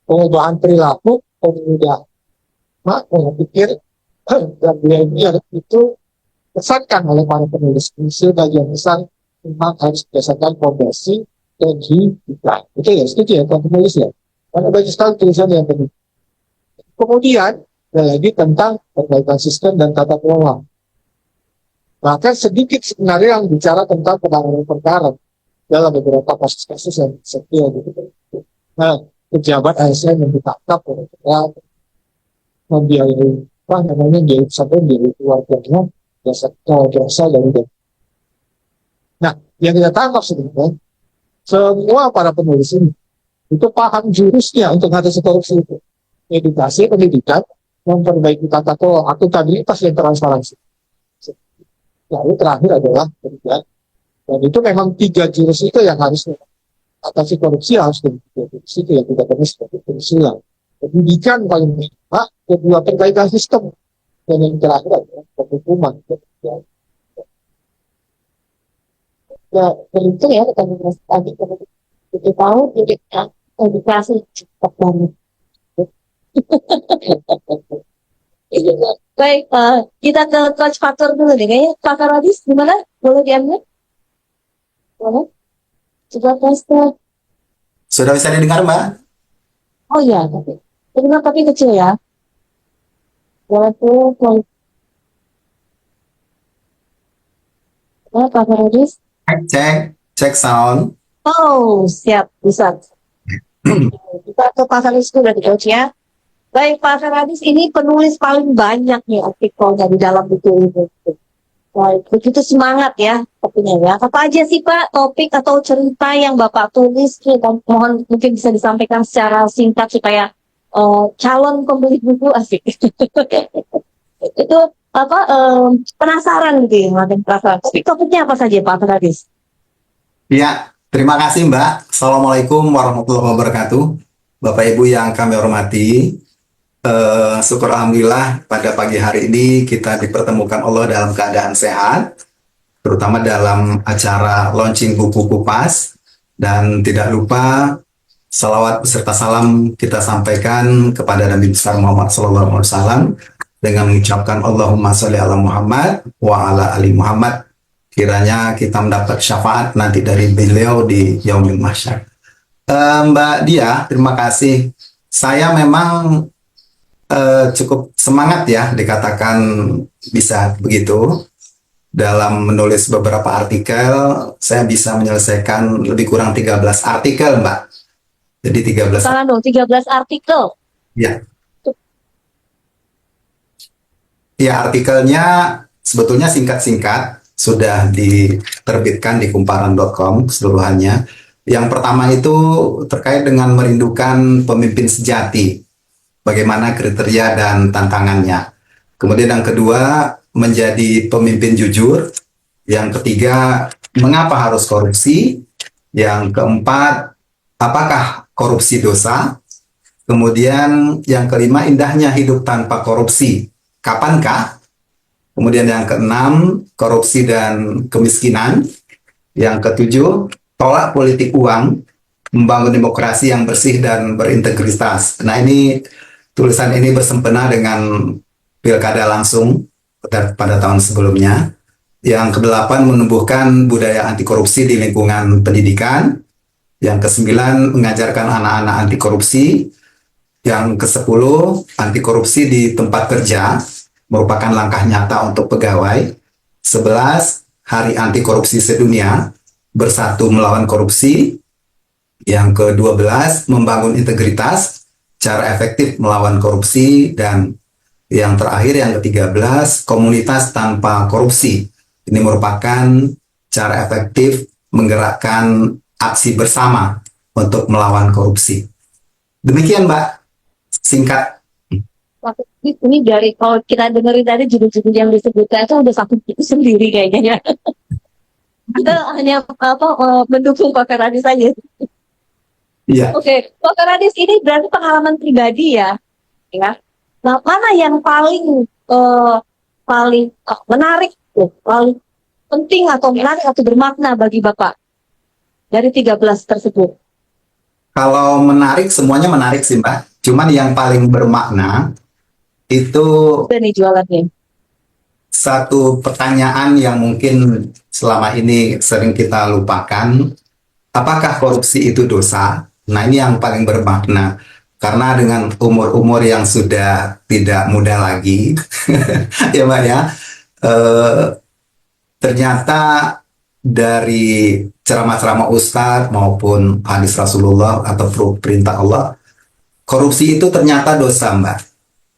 Pengubahan perilaku, pemuda, pola pikir, dan behavior itu pesankan oleh para penulis. Sebagian besar memang harus berdasarkan fondasi dan hidup. Itu ya, setuju ya, para penulis ya. Karena banyak sekali tulisan yang penting. Kemudian, ada lagi tentang perbaikan sistem dan tata kelola. Bahkan sedikit sebenarnya yang bicara tentang penanganan perkara dalam beberapa kasus-kasus yang setia gitu. Nah, pejabat ASN yang ditangkap oleh membiayai biaya sampai biaya keluarganya berasal dari. Nah, yang kita tangkap sebenarnya semua para penulis ini itu paham jurusnya untuk mengatasi korupsi itu. Edukasi, pendidikan, memperbaiki tata kelola, akuntabilitas dan transparansi. Lalu terakhir adalah pendidikan. Dan itu memang 3 jurus itu yang harus atasi korupsi harus korupsi itu yang kita kenal sebagai pensiunan. Pendidikan paling penting, kedua perbaikan sistem, dan yang terakhir adalah penghukuman. ya itu ya tadi kita tahu jadi edukasi cepat banget. Baik, kita ke coach faktor dulu deh. Kayaknya Kakak Radis gimana? Boleh diambil? Boleh? Coba tes. Sudah bisa didengar, Mbak? Oh iya, tapi kecil ya. Boleh tuh. Kakak Radis. Cek sound. Oh, siap, bisa. Kita ke Pak Radis dulu dari coach ya. Baik, Pak Radis, ini penulis paling banyak nih artikelnya di dalam buku ini. Baik, begitu semangat ya, topinya ya. Apa aja sih Pak topik atau cerita yang Bapak tulis? Dan mohon mungkin bisa disampaikan secara singkat supaya calon pembeli buku asik. Itu apa penasaran gitu ya, makin penasaran. Topiknya apa saja Pak Radis? Ya, terima kasih Mbak. Assalamualaikum warahmatullahi wabarakatuh. Bapak Ibu yang kami hormati, syukur Alhamdulillah pada pagi hari ini kita dipertemukan Allah dalam keadaan sehat, terutama dalam acara launching buku Kupas. Dan tidak lupa salawat beserta salam kita sampaikan kepada Nabi besar Muhammad SAW dengan mengucapkan Allahumma sholli ala Muhammad wa ala ali Muhammad. Kiranya kita mendapat syafaat nanti dari beliau di Yaumil Mahsyar. Mbak Dia, terima kasih. Saya memang cukup semangat ya, dikatakan bisa begitu. Dalam menulis beberapa artikel, saya bisa menyelesaikan lebih kurang 13 artikel, Mbak. Jadi 13. Salah dong, 13 artikel. Ya. Ya, artikelnya sebetulnya singkat-singkat, sudah diterbitkan di kumparan.com keseluruhannya. Yang pertama itu terkait dengan merindukan pemimpin sejati, bagaimana kriteria dan tantangannya. Kemudian yang kedua, menjadi pemimpin jujur. Yang ketiga, mengapa harus korupsi. Yang keempat, apakah korupsi dosa. Kemudian yang kelima, indahnya hidup tanpa korupsi, kapankah. Kemudian yang keenam, korupsi dan kemiskinan. Yang ketujuh, tolak politik uang, membangun demokrasi yang bersih dan berintegritas. Nah, ini tulisan ini bersempena dengan pilkada langsung pada tahun sebelumnya. Yang kedelapan, menumbuhkan budaya anti korupsi di lingkungan pendidikan. Yang kesembilan, mengajarkan anak-anak anti korupsi. Yang kesepuluh, anti korupsi di tempat kerja, merupakan langkah nyata untuk pegawai. 11, Hari Anti Korupsi Sedunia, bersatu melawan korupsi. Yang ke-12, membangun integritas, cara efektif melawan korupsi. Dan yang terakhir, yang ke-13, komunitas tanpa korupsi. Ini merupakan cara efektif menggerakkan aksi bersama untuk melawan korupsi. Demikian Mbak, singkat. Ini dari kalau kita dengerin tadi judul-judul yang disebutkan itu udah satu itu sendiri kayaknya ya. Kita hanya mendukung Pak Feradis saja. Iya. Oke, Pak Feradis ini berarti pengalaman pribadi ya. Nah, mana yang paling menarik, paling penting atau menarik atau bermakna bagi Bapak dari 13 tersebut? Kalau menarik, semuanya menarik sih Mbak. Cuman yang paling bermakna itu Nih jualannya. satu pertanyaan yang mungkin selama ini sering kita lupakan. Apakah korupsi itu dosa? Nah, ini yang paling bermakna. Karena dengan umur-umur yang sudah tidak muda lagi, ya Mbak ya, ternyata dari ceramah-ceramah Ustadz maupun hadis Rasulullah atau perintah Allah, korupsi itu ternyata dosa Mbak.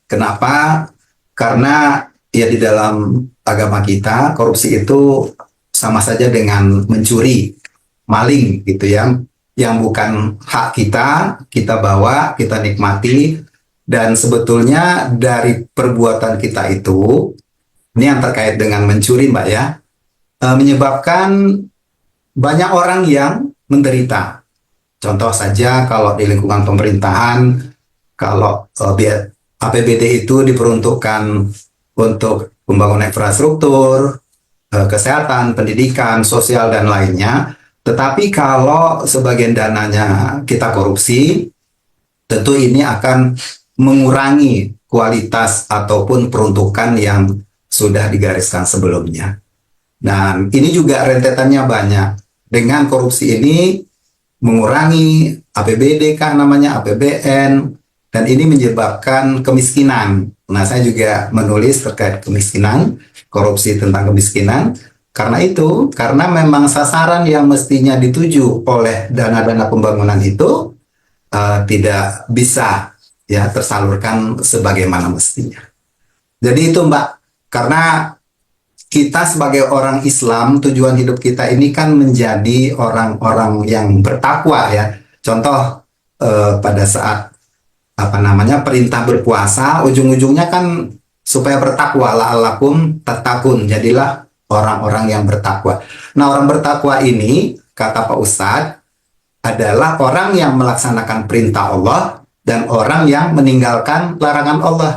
Kenapa? Karena ya di dalam agama kita, korupsi itu sama saja dengan mencuri, maling gitu ya, yang bukan hak kita, kita bawa, kita nikmati, dan sebetulnya dari perbuatan kita itu, ini yang terkait dengan mencuri Mbak ya, menyebabkan banyak orang yang menderita. Contoh saja kalau di lingkungan pemerintahan, kalau APBD itu diperuntukkan untuk pembangunan infrastruktur, kesehatan, pendidikan, sosial, dan lainnya. Tetapi kalau sebagian dananya kita korupsi, tentu ini akan mengurangi kualitas ataupun peruntukan yang sudah digariskan sebelumnya. Nah, ini juga rentetannya banyak. Dengan korupsi ini mengurangi APBD kan namanya, APBN, dan ini menyebabkan kemiskinan. Nah, saya juga menulis terkait kemiskinan, korupsi tentang kemiskinan. Karena itu, karena memang sasaran yang mestinya dituju oleh dana-dana pembangunan itu tidak bisa ya tersalurkan sebagaimana mestinya. Jadi itu Mbak, karena kita sebagai orang Islam, tujuan hidup kita ini kan menjadi orang-orang yang bertakwa ya. Contoh pada saat perintah berpuasa, ujung-ujungnya kan supaya bertakwa, la'allakum tattaqun, jadilah orang-orang yang bertakwa. Nah, orang bertakwa ini, kata Pak Ustadz, adalah orang yang melaksanakan perintah Allah dan orang yang meninggalkan larangan Allah.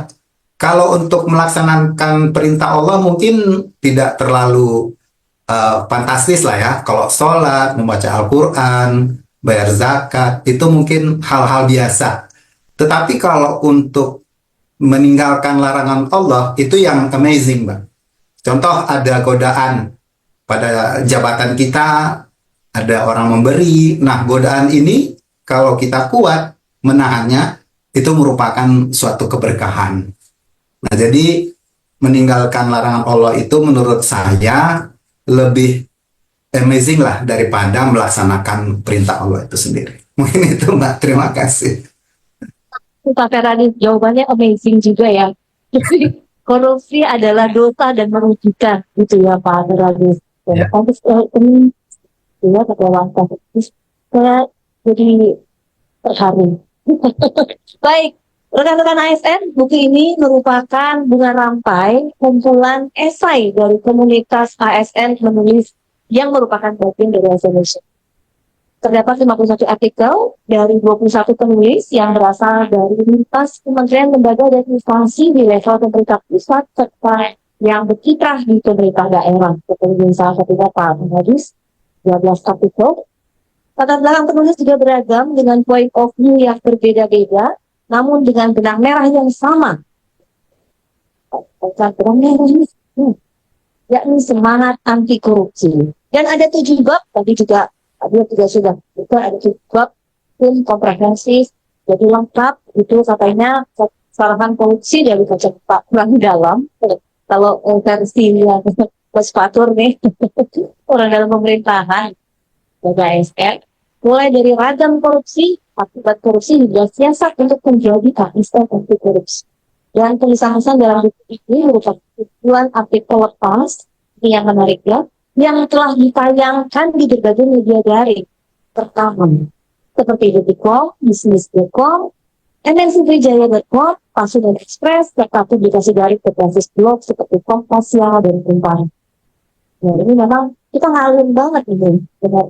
Kalau untuk melaksanakan perintah Allah mungkin tidak terlalu fantastis lah ya. Kalau sholat, membaca Al-Quran, bayar zakat, itu mungkin hal-hal biasa. Tetapi kalau untuk meninggalkan larangan Allah, itu yang amazing, Mbak. Contoh ada godaan pada jabatan kita, ada orang memberi. Nah, godaan ini kalau kita kuat menahannya, itu merupakan suatu keberkahan. Nah, jadi meninggalkan larangan Allah itu menurut saya lebih amazing lah daripada melaksanakan perintah Allah itu sendiri. Mungkin itu Mbak, terima kasih. Pak Feradis, jawabannya amazing juga ya. Jadi korupsi adalah dosa dan merugikan, gitu ya Pak Feradis. Ya. Habis ini ya Kata saya jadi terharu. Baik, rekan-rekan ASN, buku ini merupakan bunga rampai kumpulan esai dari komunitas ASN menulis yang merupakan bagian dari Indonesia. Terdapat 51 artikel dari 21 penulis yang berasal dari lintas kementerian, lembaga, dan instansi di level pemerintah pusat serta yang berkiprah di pemerintah daerah. Seperti salah satunya Pak Feradis, 12 artikel. Latar belakang penulis juga beragam dengan point of view yang berbeda-beda, namun dengan benang merah yang sama. Benang merah ini, yakni semangat anti korupsi. Dan ada 7 bab, tadi juga sudah, itu ada 7 bab, komprehensif, jadi lengkap, itu katanya kesalahan korupsi dari kacamata kurang dalam. Kalau versi yang Fatur nih, orang dalam pemerintahan, ASN, mulai dari ragam korupsi, akibat korupsi hingga siasat untuk menjadi ASN anti korupsi. Dan tulisan-tulisan dalam buku ini merupakan tujuan artikel lepas, ini yang menarik ya, yang telah ditayangkan di berbagai media daring. Pertama, seperti Detik.com, Bisnis.com, MNCTrijaya.com, Pasundan Express, serta publikasi daring berbasis blog seperti Kompas, Siang, dan Kumparan. Nah, ini memang kita ngalun banget nih, benar.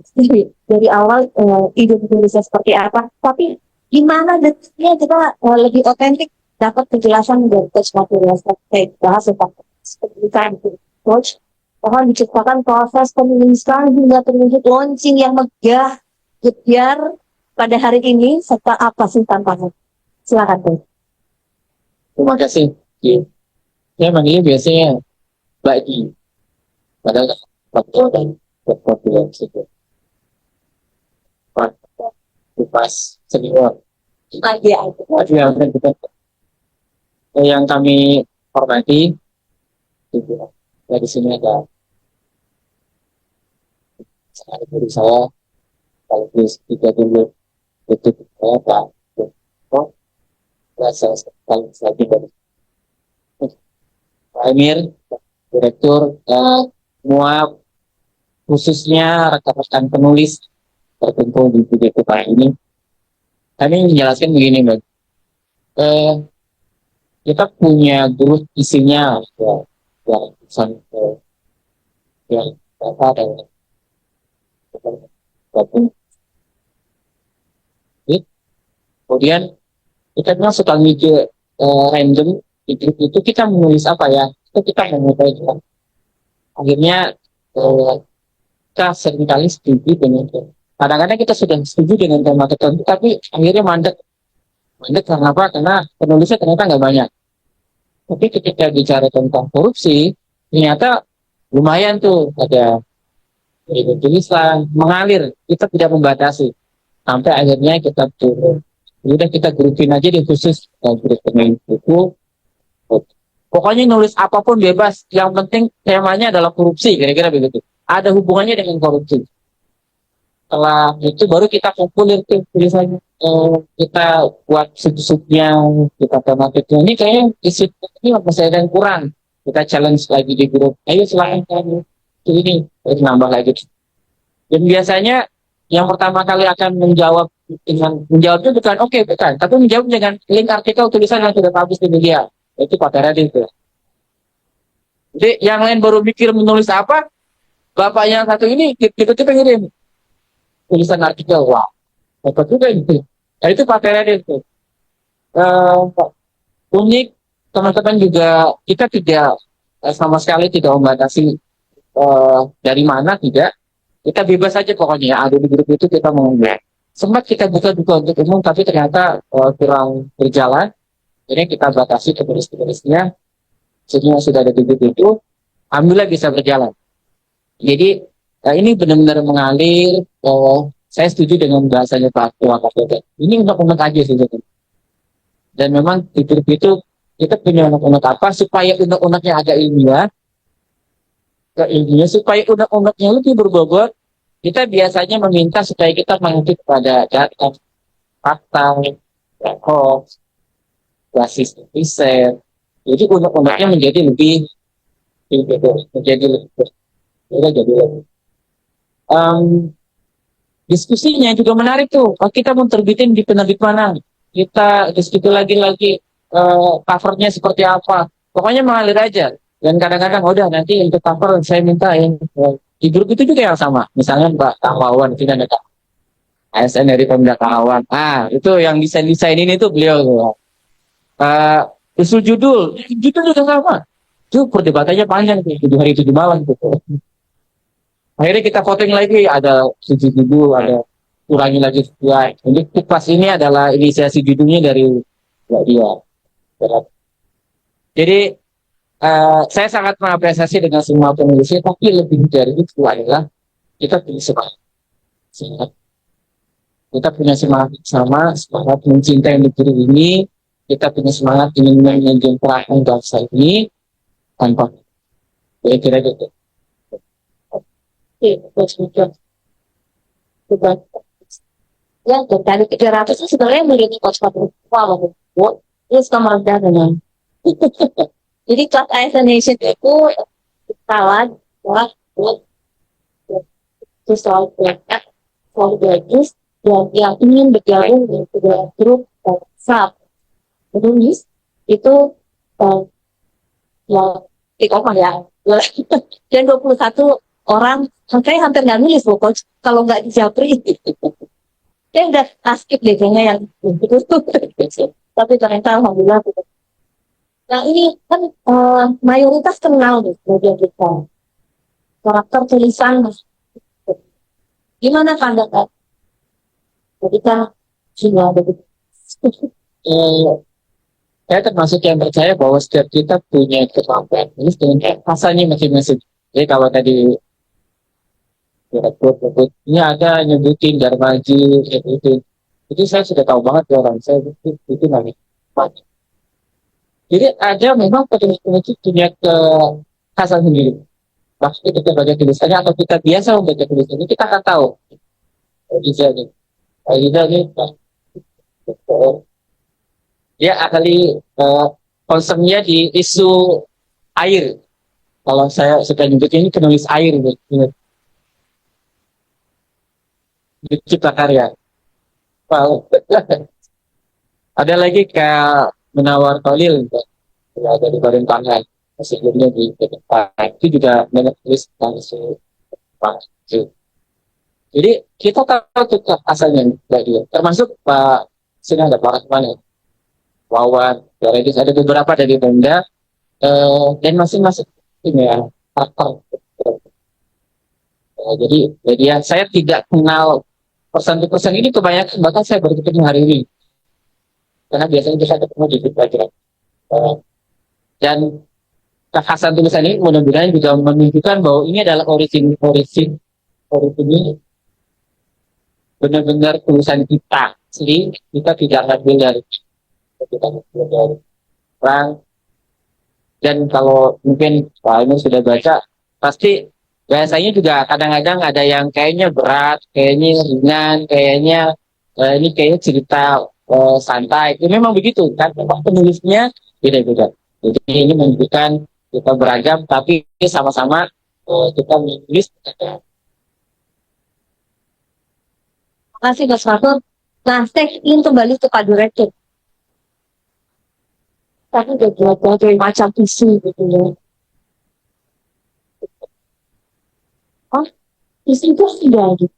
Dari awal ide Indonesia seperti apa, tapi gimana detiknya kita lebih otentik dapat penjelasan dari coach material strategi bahas tentang pendidikan coach, bahkan diciptakan proses penulisan hingga terwujud launching yang megah, biar pada hari ini serta apa sih tantangan? Silakan coach. Terima kasih. Saya manggilnya biasanya Mbak Di. Padahal waktu dan waktu itu. Pas senior. Yang kami hormati, di sini ada guru saya, kalau tiga dulu itu saya Pak saya sekali lagi dari Pak Emir, direktur, semua khususnya rekan-rekan penulis terkumpul di BPK ini. Kami menjelaskan begini, Mbak. Kita punya grup isinya yang data dan kemudian kita memang suka mikir random di grup itu kita menulis apa ya, itu kita mengupayakan. Akhirnya kita seringkali setuju dengan kadang-kadang kita sudah setuju dengan tema tertentu, tapi akhirnya mandek karena apa? Karena penulisnya ternyata nggak banyak. Tapi ketika bicara tentang korupsi, ternyata lumayan tuh ada tulisan mengalir, kita tidak membatasi sampai akhirnya kita turun. Udah kita grupin aja di khusus grup pemain buku. Pokoknya nulis apapun bebas, yang penting temanya adalah korupsi, kira-kira begitu. Ada hubungannya dengan korupsi. Setelah itu baru kita kumpulin tulisannya, kita buat sub-subnya, kita tematiknya. Ini kayaknya isi ini masih ada yang kurang. Kita challenge lagi di grup. Ayo silahkan ini terus nambah lagi. Dan biasanya yang pertama kali akan menjawabnya bukan bukan, tapi menjawab dengan link artikel tulisan yang sudah publish di media. Itu Pak Radit itu. Jadi yang lain baru mikir menulis apa, bapak yang satu ini tiba-tiba ngirim tulisan artikel, wah, hebat juga itu. Nah, itu Pak Radit itu. Unik, teman-teman juga kita tidak sama sekali tidak membatasi dari mana, tidak. Kita bebas saja pokoknya, ada di grup itu kita mau ngeliat. Sempat kita buka untuk umum, tapi ternyata kurang berjalan. Jadi kita batasi penulis-penulisnya, sehingga sudah ada di grup itu, alhamdulillah bisa berjalan. Jadi ini benar-benar mengalir. Saya setuju dengan bahasanya Pak Ketua KPK. Ini unek-unek aja sih. Dan memang di grup itu kita punya unek-unek apa supaya unek-uneknya agak ilmiah, supaya unek-uneknya lebih berbobot. Kita biasanya meminta supaya kita mengutip pada data, fakta, hoax, basis riset. Jadi unek-uneknya menjadi lebih diskusinya juga menarik tuh. Kita mau terbitin di penerbit mana? Kita diskusi lagi covernya seperti apa? Pokoknya mengalir aja. Dan kadang-kadang udah nanti untuk cover saya minta yang di grup itu juga yang sama. Misalnya Mbak Kawawan, kita ada ASN dari Pemda Kawawan. Itu yang desain ini tuh beliau. Usul judul juga sama. Itu perdebatannya panjang tuh, 7 hari 7 malam gitu. Akhirnya kita voting lagi, ada 7 judul, ada kurangi lagi sekian. Jadi pas ini adalah inisiasi judulnya dari Mbak Dia. Jadi saya sangat mengapresiasi dengan semua penulisnya, tapi lebih dari itu adalah kita punya semangat. Kita punya semangat sama, semangat mencintai negeri ini. Kita punya semangat ingin menjemputkan bangsa ini tanpa kira-kira gitu. Ya, dari 300 itu sebenarnya menjadi coach Papua. Ini suka merendah dengan. Jadi class isolation itu kawan, itu selalu banyak, selalu bagus, dan yang ingin bergabung di dalam grup WhatsApp menulis itu yang take-over ya. Dan 21 orang, makanya hampir nggak nulis loh coach, kalau nggak dijapri. Saya udah skip deh kayaknya yang itu. Tapi ternyata alhamdulillah. Nah ini kan mayoritas kenal nih bagian kita. Karakter tulisan. Gimana pandangan? Jadi kan sudah begitu. Saya termasuk yang percaya bahwa setiap kita punya kemampuan ini dengan rasanya masing-masing. Jadi kalau tadi ini ada nyebutin Darmaji, itu saya sudah tahu banget ya orang saya itu namanya. Jadi ada memang penulis-penulis punya kekhasan sendiri. Maksudnya kita baca tulisannya atau kita biasa membaca tulisan ini kita akan tahu. Bisa nih, dia ahli concernnya di isu air. Kalau saya suka nyebut ini penulis air gitu. Cipta karya. Ada lagi kayak Menawar Khalil ada di Badan Pangan, sebelumnya di depan itu juga banyak tulis tentang isu pangan. Jadi kita tahu tuh asalnya dia, termasuk Pak sini ada Pak Rahman, Wawan, ada beberapa dari Pemda dan masing-masing ini ya karakter. Jadi ya, saya tidak kenal persen ini kebanyakan, bahkan saya baru ketemu hari ini karena biasanya kita ketemu di pelajaran dan kekhasan tulisan ini mudah-mudahan juga menunjukkan bahwa ini adalah origin ini benar-benar tulisan kita, jadi kita tidak ambil dari orang. Dan kalau mungkin Pak ini sudah baca, pasti biasanya juga kadang-kadang ada yang kayaknya berat, kayaknya ringan, kayaknya ini kayaknya cerita santai. Itu memang begitu kan, memang penulisnya beda-beda. Jadi ini menunjukkan kita beragam, tapi sama-sama kita menulis. Terima kasih Mas Marco. Nah, saya ingin kembali ke Pak Direktur. Tapi udah berbagai macam isu gitu ya. Isu itu tidak gitu.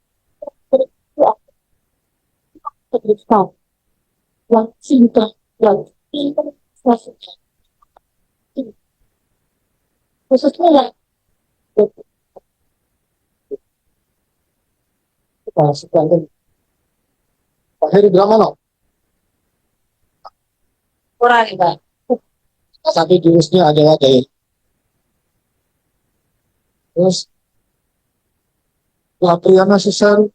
Yang cinta, yang cinta, khususnya yang Pak Heri bilang mana? kurang Pak. Tapi jurusnya adalah dari terus Lapriana Sesari,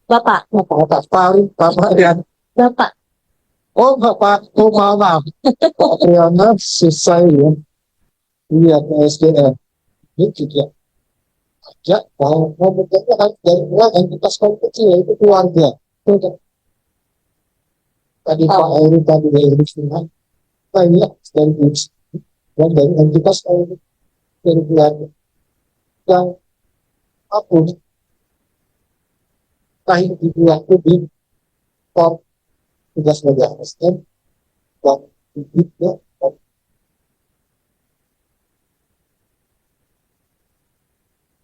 Bapak, Pak Marian. Bapak. Oh Bapak, oh maaf, Lapriana Sesari ya. Iya PSDM. Ini juga ajak mau bekerja harus dari luar dan kita sekolah kecil yaitu keluarga. Tadi Pak Heri tadi dari Sungai. Banyak dari dan dari entitas dari keluarga yang apapun lahir di waktu di for tugas sebagai asisten dan hidupnya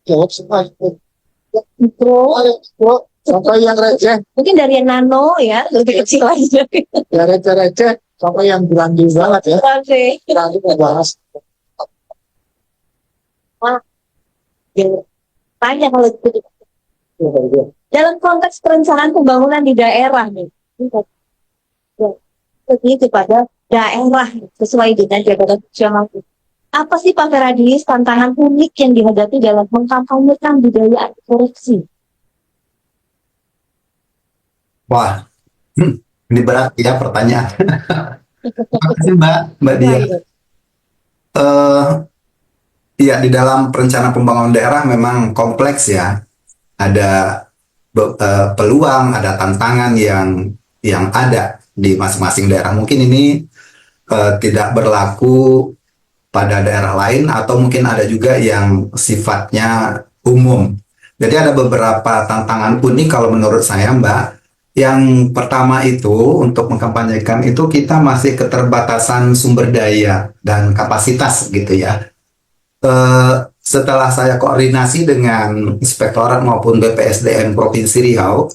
jawab semua itu sampai yang receh, Mungkin dari yang nano ya, lebih kecil aja. ya receh sampai yang berani banget ya. Oke. Berani membahas. Tanya kalau itu. Dalam konteks perencanaan pembangunan di daerah nih, lebih kepada daerah sesuai dengan jabatan fungsional. Apa sih Pak Feradis tantangan unik yang dihadapi dalam mengkampanyekan budaya anti korupsi? Wah, ini berat ya pertanyaan. Terima kasih Mbak Dia. Iya, di dalam perencanaan pembangunan daerah memang kompleks ya. Ada peluang, ada tantangan yang ada di masing-masing daerah. Mungkin ini tidak berlaku pada daerah lain atau mungkin ada juga yang sifatnya umum. Jadi ada beberapa tantangan unik kalau menurut saya, Mbak. Yang pertama itu untuk mengkampanyekan itu kita masih keterbatasan sumber daya dan kapasitas gitu ya. Setelah saya koordinasi dengan Inspektorat maupun BPSDM Provinsi Riau,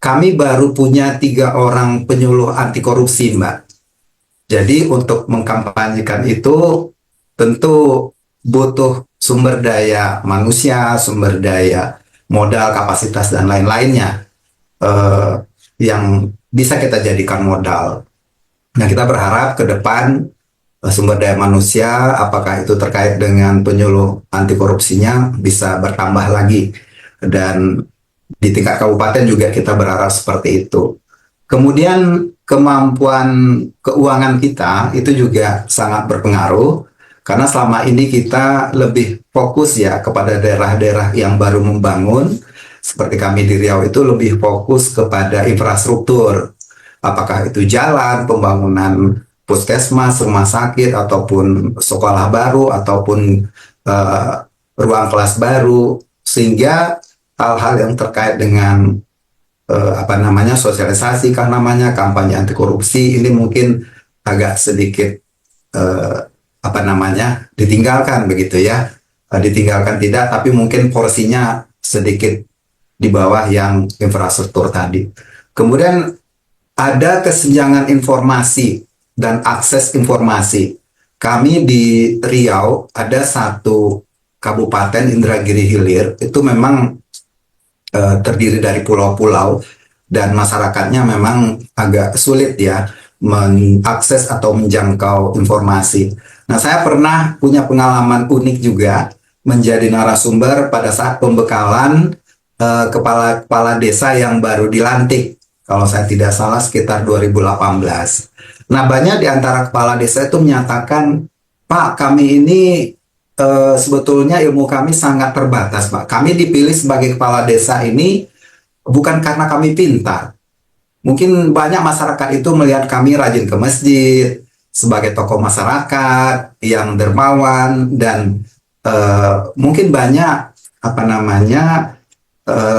kami baru punya 3 orang penyuluh anti korupsi, Mbak. Jadi untuk mengkampanyekan itu tentu butuh sumber daya manusia, sumber daya modal, kapasitas, dan lain-lainnya yang bisa kita jadikan modal. Nah, kita berharap ke depan sumber daya manusia, apakah itu terkait dengan penyuluh anti korupsinya, bisa bertambah lagi. Dan di tingkat kabupaten juga kita berharap seperti itu. Kemudian kemampuan keuangan kita itu juga sangat berpengaruh, karena selama ini kita lebih fokus ya kepada daerah-daerah yang baru membangun. Seperti kami di Riau itu lebih fokus kepada infrastruktur, apakah itu jalan, pembangunan puskesmas, rumah sakit, ataupun sekolah baru, ataupun ruang kelas baru, sehingga hal-hal yang terkait dengan sosialisasi, kampanye anti korupsi ini mungkin agak sedikit ditinggalkan begitu ya, ditinggalkan tidak, tapi mungkin porsinya sedikit di bawah yang infrastruktur tadi. Kemudian ada kesenjangan informasi dan akses informasi. Kami di Riau ada satu kabupaten Indragiri Hilir, itu memang terdiri dari pulau-pulau, dan masyarakatnya memang agak sulit ya mengakses atau menjangkau informasi. Nah, saya pernah punya pengalaman unik juga menjadi narasumber pada saat pembekalan kepala desa yang baru dilantik, kalau saya tidak salah sekitar 2018. Nah, banyak di antara kepala desa itu menyatakan, Pak, kami ini sebetulnya ilmu kami sangat terbatas, Pak. Kami dipilih sebagai kepala desa ini bukan karena kami pintar. Mungkin banyak masyarakat itu melihat kami rajin ke masjid, sebagai tokoh masyarakat yang dermawan, dan mungkin banyak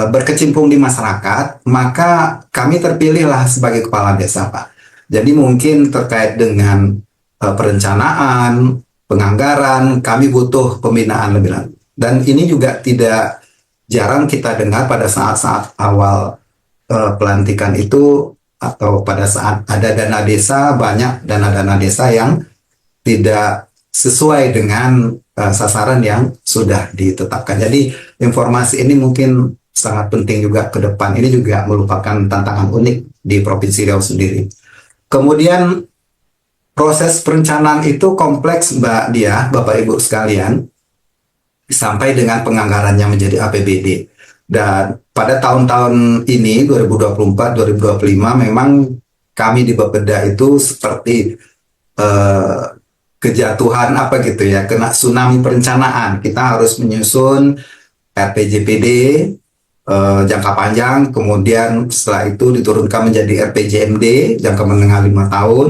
berkecimpung di masyarakat, maka kami terpilihlah sebagai kepala desa, Pak. Jadi mungkin terkait dengan perencanaan, penganggaran, kami butuh pembinaan lebih lanjut. Dan ini juga tidak jarang kita dengar pada saat-saat awal pelantikan itu, atau pada saat ada dana desa, banyak dana-dana desa yang tidak sesuai dengan sasaran yang sudah ditetapkan. Jadi informasi ini mungkin sangat penting juga ke depan. Ini juga merupakan tantangan unik di Provinsi Riau sendiri. Kemudian proses perencanaan itu kompleks, Mbak Dia, Bapak Ibu sekalian, sampai dengan penganggarannya menjadi APBD. Dan pada tahun-tahun ini 2024-2025 memang kami di Bapeda itu seperti kejatuhan kena tsunami perencanaan. Kita harus menyusun RPJPD jangka panjang, kemudian setelah itu diturunkan menjadi RPJMD jangka menengah 5 tahun,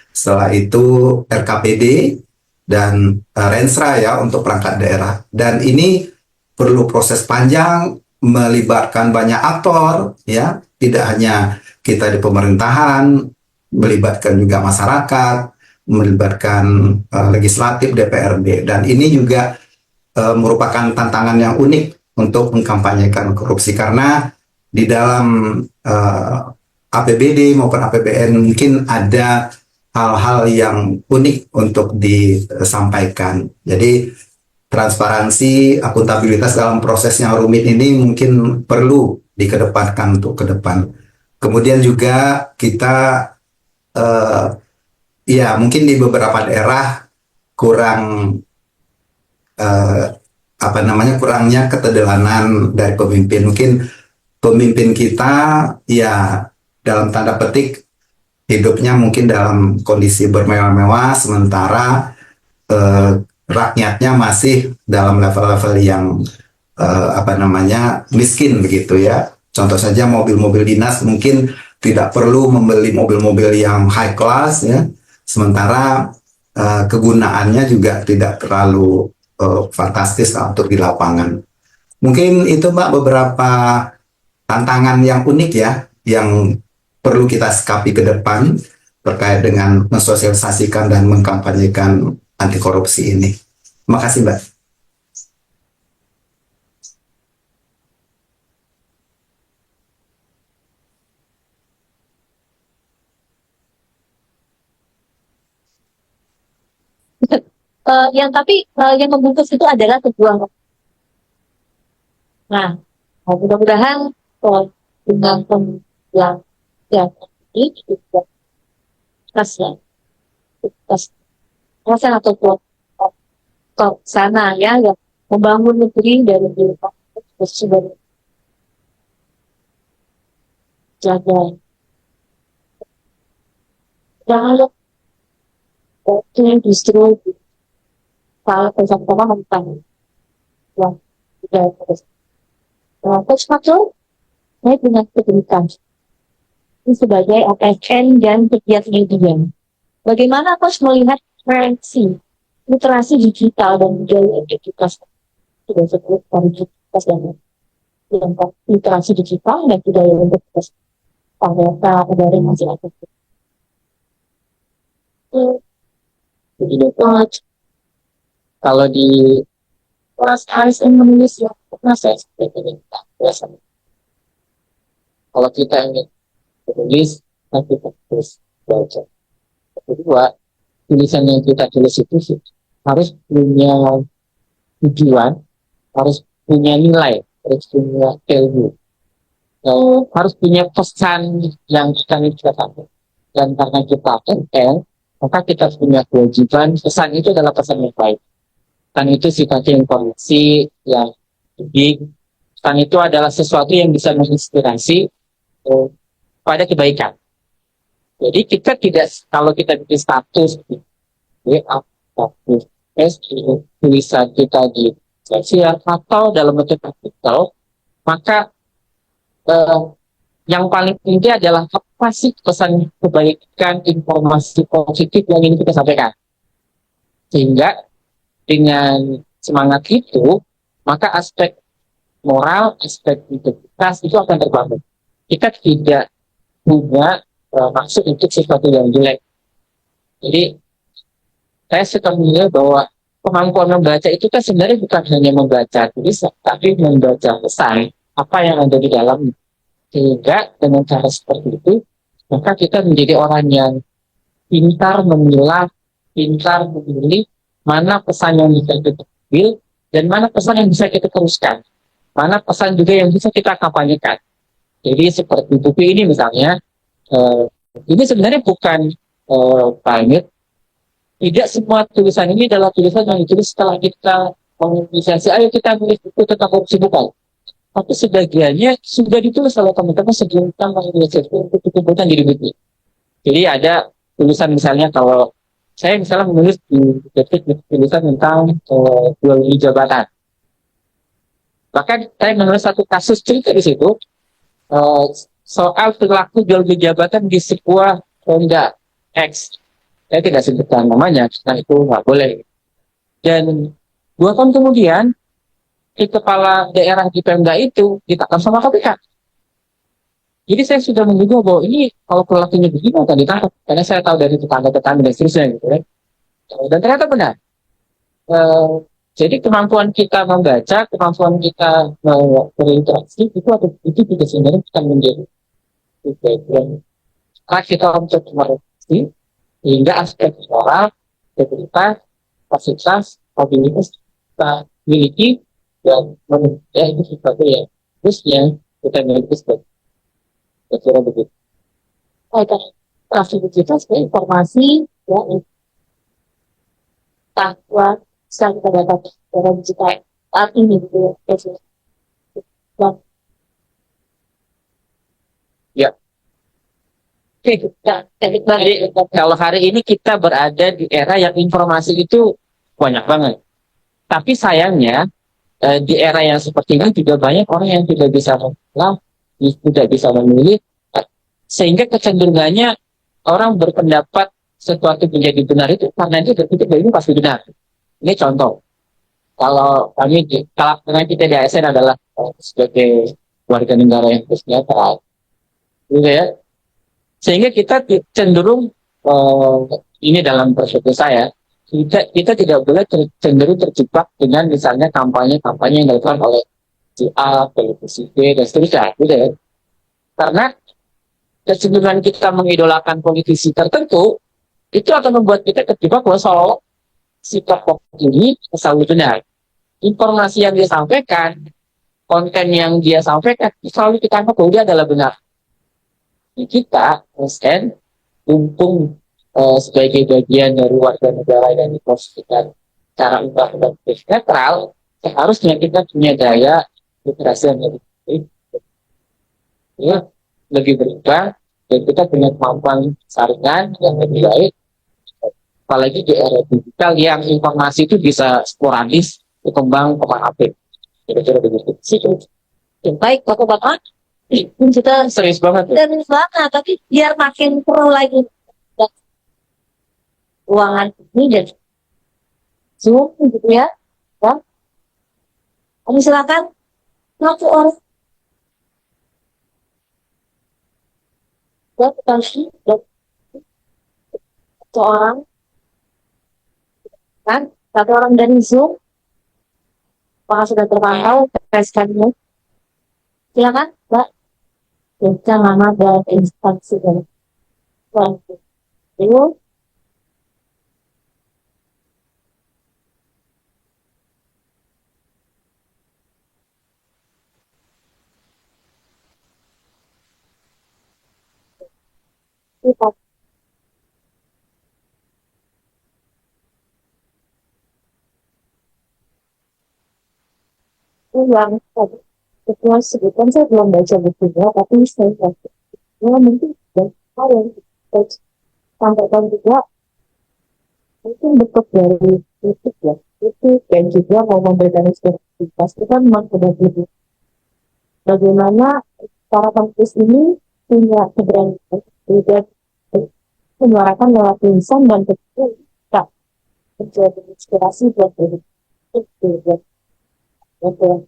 setelah itu RKPD dan Rensra ya untuk perangkat daerah. Dan ini perlu proses panjang, melibatkan banyak aktor ya, tidak hanya kita di pemerintahan, melibatkan juga masyarakat, melibatkan legislatif, DPRD, dan ini juga merupakan tantangan yang unik untuk mengkampanyekan korupsi, karena di dalam APBD maupun APBN mungkin ada hal-hal yang unik untuk disampaikan. Jadi transparansi, akuntabilitas dalam proses yang rumit ini mungkin perlu dikedepankan untuk ke depan. Kemudian juga kita mungkin di beberapa daerah kurangnya keteladanan dari pemimpin. Mungkin pemimpin kita ya dalam tanda petik hidupnya mungkin dalam kondisi bermewah-mewah, sementara rakyatnya masih dalam level-level yang miskin begitu ya. Contoh saja mobil-mobil dinas mungkin tidak perlu membeli mobil-mobil yang high class ya, sementara kegunaannya juga tidak terlalu fantastis untuk di lapangan. Mungkin itu Mbak beberapa tantangan yang unik ya, yang perlu kita sikapi ke depan terkait dengan mensosialisasikan dan mengkampanyekan anti korupsi ini. Terima kasih Mbak. Yang membungkus itu adalah sebuah. Nah, mudah-mudahan dengan yang ini juga ya, kita atau ke sana ya, yang membangun negeri dari sudah jaga. Jangan lupa justru kalau bersama-sama tentang yang tidak terus. Coach Matul, saya dengan pendidikan ini sebagai ASN dan pegiat media. Bagaimana Coach melihat referensi literasi digital dan budaya identitas sudah sebut identitas dan literasi digital dan budaya identitas pada dari masyarakat. Jadi Coach, kalau di kelas ASN menulis ya, pernah saya seperti ini biasanya. Kalau kita ingin menulis, nanti kita terus baca. Kedua, tulisan yang kita tulis itu harus punya tujuan, harus punya nilai, harus punya value, harus punya pesan yang kita tahu. Dan karena kita ASN, maka kita punya kewajiban, pesan itu adalah pesan yang baik. Pesan itu sifatnya informasi yang big. Pesan itu adalah sesuatu yang bisa menginspirasi pada kebaikan. Jadi kita tidak, kalau kita bikin status WA, tulisan kita di sosial atau dalam bentuk artikel, maka yang paling tinggi adalah apa sih pesan kebaikan, informasi positif yang ingin kita sampaikan. Sehingga dengan semangat itu, maka aspek moral, aspek integritas itu akan terbangun. Kita tidak punya maksud untuk sesuatu yang jelek. Jadi, saya suka menilai bahwa kemampuan membaca itu kan sebenarnya bukan hanya membaca tulisan, tapi membaca pesan, apa yang ada di dalamnya. Sehingga dengan cara seperti itu, maka kita menjadi orang yang pintar memilah, pintar memilih mana pesan yang bisa kita ambil, dan mana pesan yang bisa kita teruskan. Mana pesan juga yang bisa kita kampanyekan. Jadi seperti buku ini misalnya, ini sebenarnya bukan banget. Tidak semua tulisan ini adalah tulisan yang ditulis setelah kita menginisiasi, ayo kita menulis buku tentang korupsi, bukan. Tapi sebagiannya sudah ditulis oleh teman-teman sebelum kita menginisiasi untuk dikumpulkan jadi buku. Jadi ada tulisan misalnya kalau saya misalnya menulis di detik tulisan tentang jual beli jabatan. Bahkan saya menulis satu kasus cerita di situ soal perilaku jual beli jabatan di sebuah Pemda X. Saya tidak sebutkan namanya, karena itu nggak boleh. Dan 2 tahun kemudian, di kepala daerah di Pemda itu ditangkap sama KPK. Jadi saya sudah menduga bahwa ini kalau perilakunya begini akan ditangkap. Karena saya tahu dari tetangga-tetangga dan seterusnya gitu kan. Dan ternyata benar. Jadi kemampuan kita membaca, kemampuan kita berinteraksi itu juga sebenarnya akan menjadi bagian. Karena kita untuk merefleksi hingga aspek moral, integritas, kapasitas, mobilitas kita miliki dan menurutnya itu sesuatu yang harusnya kita miliki sebagai kira begitu. Traffic digital sebagai informasi ya, bahwa bisa kita dapat secara digital saat ini gitu ya. Oke, jadi kalau hari ini kita berada di era yang informasi itu banyak banget. Tapi sayangnya di era yang seperti ini juga banyak orang yang tidak bisa memilah, tidak bisa memilih, sehingga kecenderungannya orang berpendapat sesuatu menjadi benar itu karena dia berpikir bahwa ini pasti benar. Ini contoh. Kalau kalau dengan kita di ASN adalah sebagai warga negara yang bersejahtera, gitu ya. Sehingga kita cenderung ini dalam perspektif saya, kita tidak boleh cenderung terjebak dengan misalnya kampanye-kampanye yang dilakukan oleh si A, televisi B, dan seterusnya, gitu ya. Karena kecenderungan kita mengidolakan politisi tertentu itu akan membuat kita terjebak bahwa soal sikap ini selalu benar. Informasi yang dia sampaikan, konten yang dia sampaikan, selalu kita anggap bahwa dia adalah benar. Kita, ASN, mumpung sebagai bagian dari warga negara yang diposisikan secara undang-undang netral, seharusnya kita punya daya literasi yang lebih baik, ya, lebih berkembang, dan kita punya kemampuan saringan yang lebih baik, apalagi di era digital yang informasi itu bisa sporadis berkembang kemana-mana. Kira-kira begitu sih. Baik, Bapak-Bapak, kita Serius banget. serius banget, tapi biar makin pro lagi ruangan ini dan Zoom gitu ya. Kami silakan satu orang dan satu orang kan, satu orang dari Zoom. Apakah sudah terpantau PSK-nya? Silakan, Mbak. Baca nama dan instansi dari itu. Kita yang tadi ketua sebutkan, saya belum baca bukunya, tapi saya baca. Ya, mungkin dan hal yang kita sampaikan juga mungkin bentuk dari kritik ya, kritik dan juga mau memberikan inspirasi. Pasti kan memang sudah lebih bagaimana para kampus ini punya keberanian juga menyuarakan lewat tulisan dan tentu bisa menjadi inspirasi buat diri itu. Betul.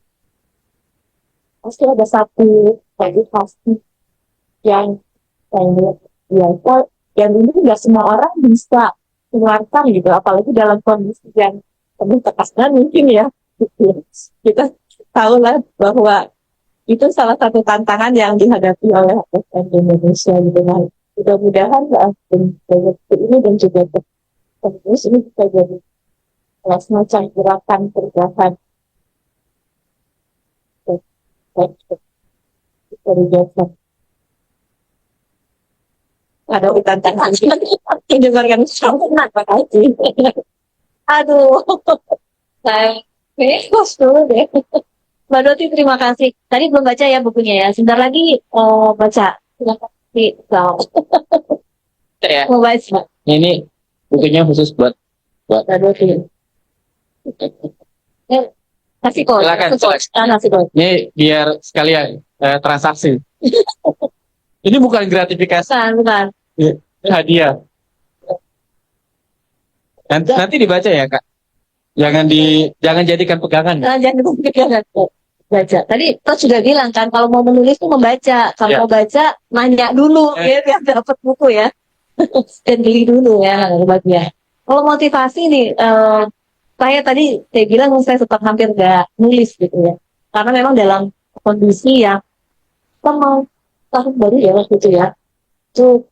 Pasti ada satu edukasi yang biasa, yang ini nggak semua orang bisa mengeluarkan gitu, apalagi dalam kondisi yang penuh tekanan mungkin ya. Kita tahu lah bahwa itu salah satu tantangan yang dihadapi oleh ASN di Indonesia gitu. Nah, mudah-mudahan ini dan juga terus ini bisa jadi semacam gerakan perubahan dari jasa. Ada tantangan dengarkan sangat makasih. Aduh, saya kos dulu deh. Mbak Doti, terima kasih. Tadi belum baca ya bukunya ya. Sebentar lagi baca. Terima kasih. Ya. Mau baca. Ini bukunya khusus buat Mbak Doti. Kasih kode. Silakan. Kasih kode. ini biar sekalian transaksi. Ini bukan gratifikasi, Bukan. hadiah. Nanti dibaca ya, Kak. Jangan jadikan pegangan. Jangan kepikiran. Baca. Tadi Tos sudah bilang kan kalau mau menulis tuh membaca. Kalau Ya. mau baca nanya dulu ya biar dapat buku ya. Dan beli dulu ya obatnya. Kalau motivasi nih saya bilang saya tetap hampir nggak nulis gitu ya. Karena memang dalam kondisi yang kita mau tahun baru ya waktu itu ya. Itu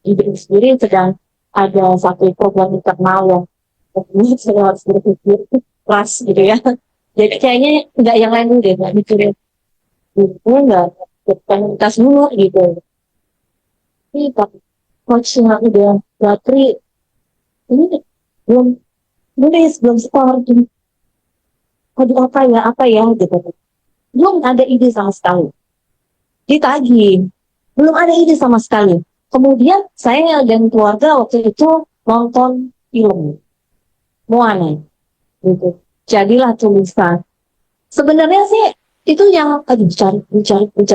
diri sendiri sedang ada satu program internal yang saya harus berpikir keras gitu ya. Jadi kayaknya nggak yang lain dulu deh, nggak mikirin gue nggak komunitas dulu gitu. Ini tapi coachnya udah bateri ini belum nulis, belum sekolah gitu. Aduh apa ya gitu. Belum ada ide sama sekali. Ditagih, belum ada ide sama sekali. Kemudian saya dan keluarga waktu itu nonton film Moana gitu. Jadilah tulisan. Sebenarnya sih itu yang dicari itu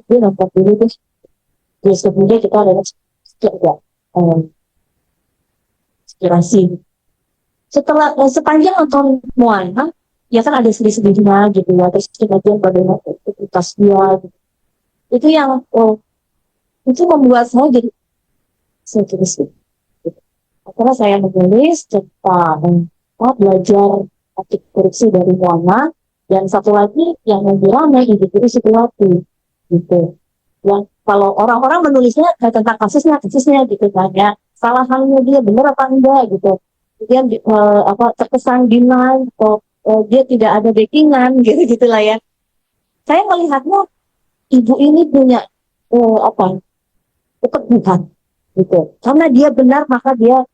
dia nonton dulu terus kemudian kita ada inspirasi. setelah sepanjang nonton Moana, ya kan ada sedih-sedihnya gitu ya, terus kemudian bagaimana aktivitas dia, gitu. Itu yang itu membuat saya jadi saya tulis gitu. Akhirnya saya menulis tentang belajar aktif korupsi dari Moana, dan satu lagi yang lebih ramai itu Situati gitu. Yang kalau orang-orang menulisnya tentang kasusnya gitu kan ya, kesalahannya dia benar apa enggak gitu. Kemudian terkesan deny atau dia tidak ada backingan gitu gitulah ya. Saya melihatnya ibu ini punya keteguhan gitu. Karena dia benar maka dia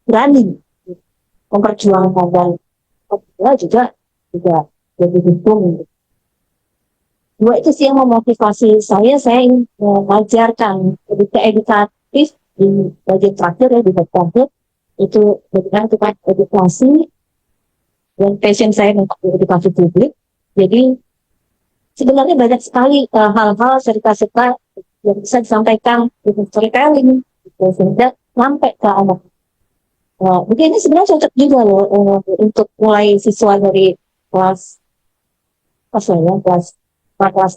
berani memperjuangkan, dan dia juga jadi hukum. Dua itu sih yang memotivasi saya ingin mengajarkan lebih edukatif di bagian terakhir ya, di bagian terakhir itu bagaimana kita edukasi, dan passion saya untuk edukasi publik. Jadi sebenarnya banyak sekali hal-hal cerita-cerita yang bisa disampaikan dengan storytelling gitu, sehingga sampai ke anak. Mungkin ini sebenarnya cocok juga loh untuk mulai siswa dari kelas kelas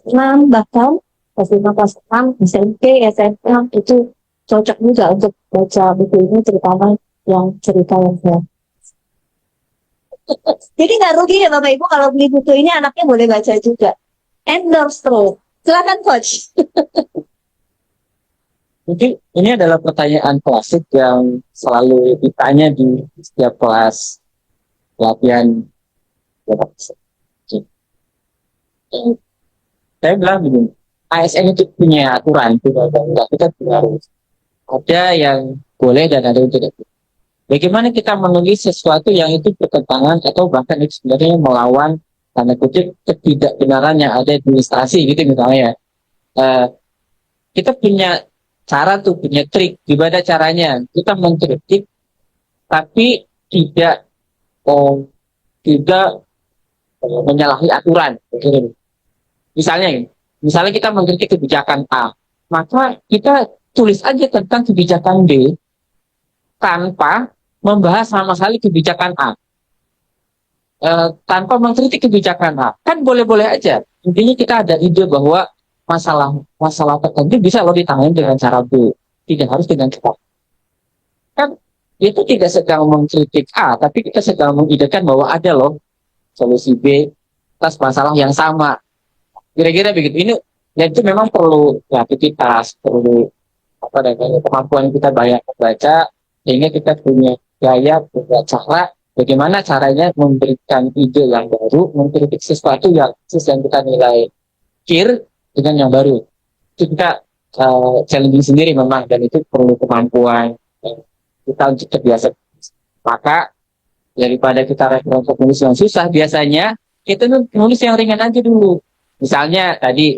6 bahkan kelas 5, kelas 6, SMP, SMA itu cocok juga untuk baca buku ini, terutama yang cerita yang saya. Jadi nggak rugi ya Bapak Ibu kalau beli buku ini, anaknya boleh baca juga. Endorse terus. Silakan Coach. Mungkin ini adalah pertanyaan klasik yang selalu ditanya di setiap kelas latihan. Saya bilang begini, ASN itu punya aturan, kita harus ada yang boleh dan ada yang tidak. Bagaimana kita menulis sesuatu yang itu bertentangan atau bahkan itu sebenarnya melawan tanda kutip ketidakbenaran yang ada di administrasi gitu misalnya. Kita punya cara tuh, punya trik. Gimana caranya kita mengkritik tapi tidak menyalahi aturan. Misalnya kita mengkritik kebijakan A, maka kita tulis aja tentang kebijakan B tanpa membahas sama sekali kebijakan A. Tanpa mengkritik kebijakan A, kan boleh-boleh aja. Intinya kita ada ide bahwa masalah tertentu bisa lo ditangani dengan cara B, tidak harus dengan cepat. Kan itu tidak sedang mengkritik A, tapi kita sedang mengidekan bahwa ada loh solusi B atas masalah yang sama. Kira-kira begitu. Ini dan itu memang perlu kreativitas, perlu kemampuan kita banyak membaca, sehingga kita punya gaya, punya cara bagaimana caranya memberikan ide yang baru, mengkritik sesuatu yang kita nilai kir dengan yang baru. Itu kita challenging sendiri memang, dan itu perlu kemampuan kita untuk terbiasa. Maka daripada kita referensi untuk nulis yang susah, biasanya kita nulis yang ringan aja dulu. Misalnya tadi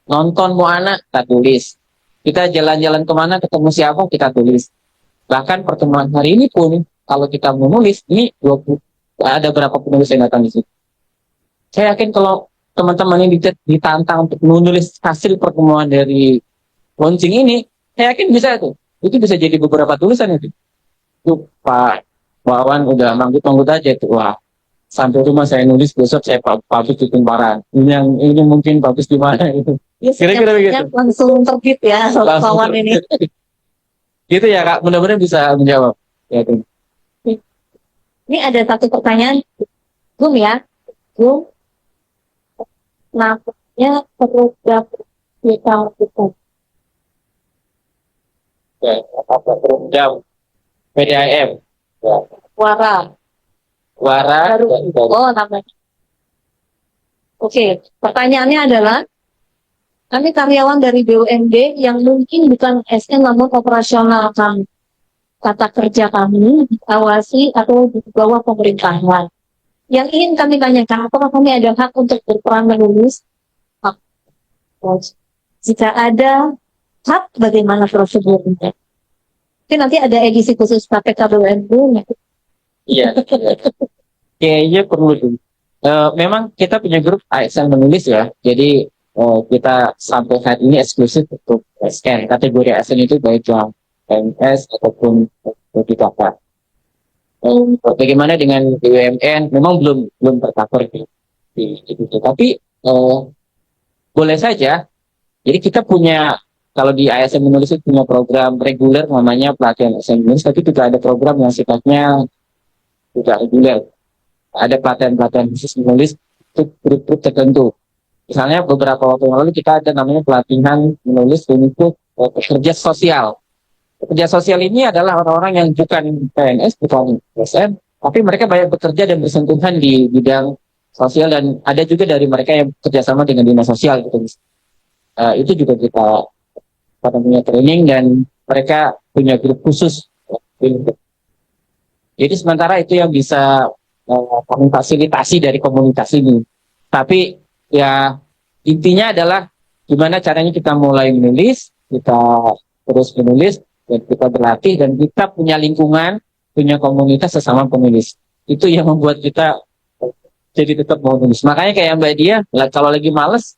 nonton Moana, kita tulis. Kita jalan-jalan kemana, ketemu siapa, kita tulis. Bahkan pertemuan hari ini pun, kalau kita menulis, ini ada berapa penulis yang datang di situ. Saya yakin kalau teman-teman ini ditantang untuk menulis hasil pertemuan dari launching ini, saya yakin bisa tuh. Itu bisa jadi beberapa tulisan itu. Tuh Pak Wawan udah manggut-manggut aja tuh. Wah, sampai rumah saya nulis, besok saya publish di Kumparan. Ini mungkin publish di mana itu. Ya, Kira-kira begitu. Langsung terbit ya Wawan ini. Gitu ya Kak, mudah-mudahan bisa menjawab. Ya, itu. Ini ada satu pertanyaan, Gum ya, Gum. Namanya program kita. Ya, apa program PDAM? Ya. Wara. Baru. Oh, namanya. Oke, pertanyaannya adalah, kami karyawan dari BUMD yang mungkin bukan SN namun operasional kami. Kata kerja kami diawasi atau di bawah pemerintahan. Yang ingin kami tanyakan, apakah kami ada hak untuk berperan menulis? Hak. Jika ada hak, bagaimana prosedurnya? Mungkin nanti ada edisi khusus KPK BUMD. Iya. Kayaknya perlu tuh. Memang kita punya grup ASN menulis ya. Jadi kita sampai saat ini eksklusif untuk SN. Kategori ASN itu baik yang PNS ataupun tidak. Bagaimana dengan BUMN? Memang belum tercover di itu. Tapi boleh saja. Jadi kita punya, kalau di ASN menulis itu punya program reguler namanya pelatihan ASN menulis, tapi juga ada program yang sifatnya tidak reguler. Ada pelatihan khusus menulis untuk grup-grup tertentu. Misalnya beberapa waktu yang lalu kita ada namanya pelatihan menulis untuk pekerja sosial. Pekerja sosial ini adalah orang-orang yang bukan PNS, bukan ASN, tapi mereka banyak bekerja dan bersentuhan di bidang sosial, dan ada juga dari mereka yang kerjasama dengan dinas sosial gitu. Itu juga kita training, dan mereka punya grup khusus. Jadi sementara itu yang bisa kami fasilitasi dari komunitas ini. Tapi ya intinya adalah gimana caranya kita mulai menulis, kita terus menulis, dan kita berlatih, dan kita punya lingkungan, punya komunitas sesama penulis. Itu yang membuat kita jadi tetap mau nulis. Makanya kayak Mbak Dia, kalau lagi males,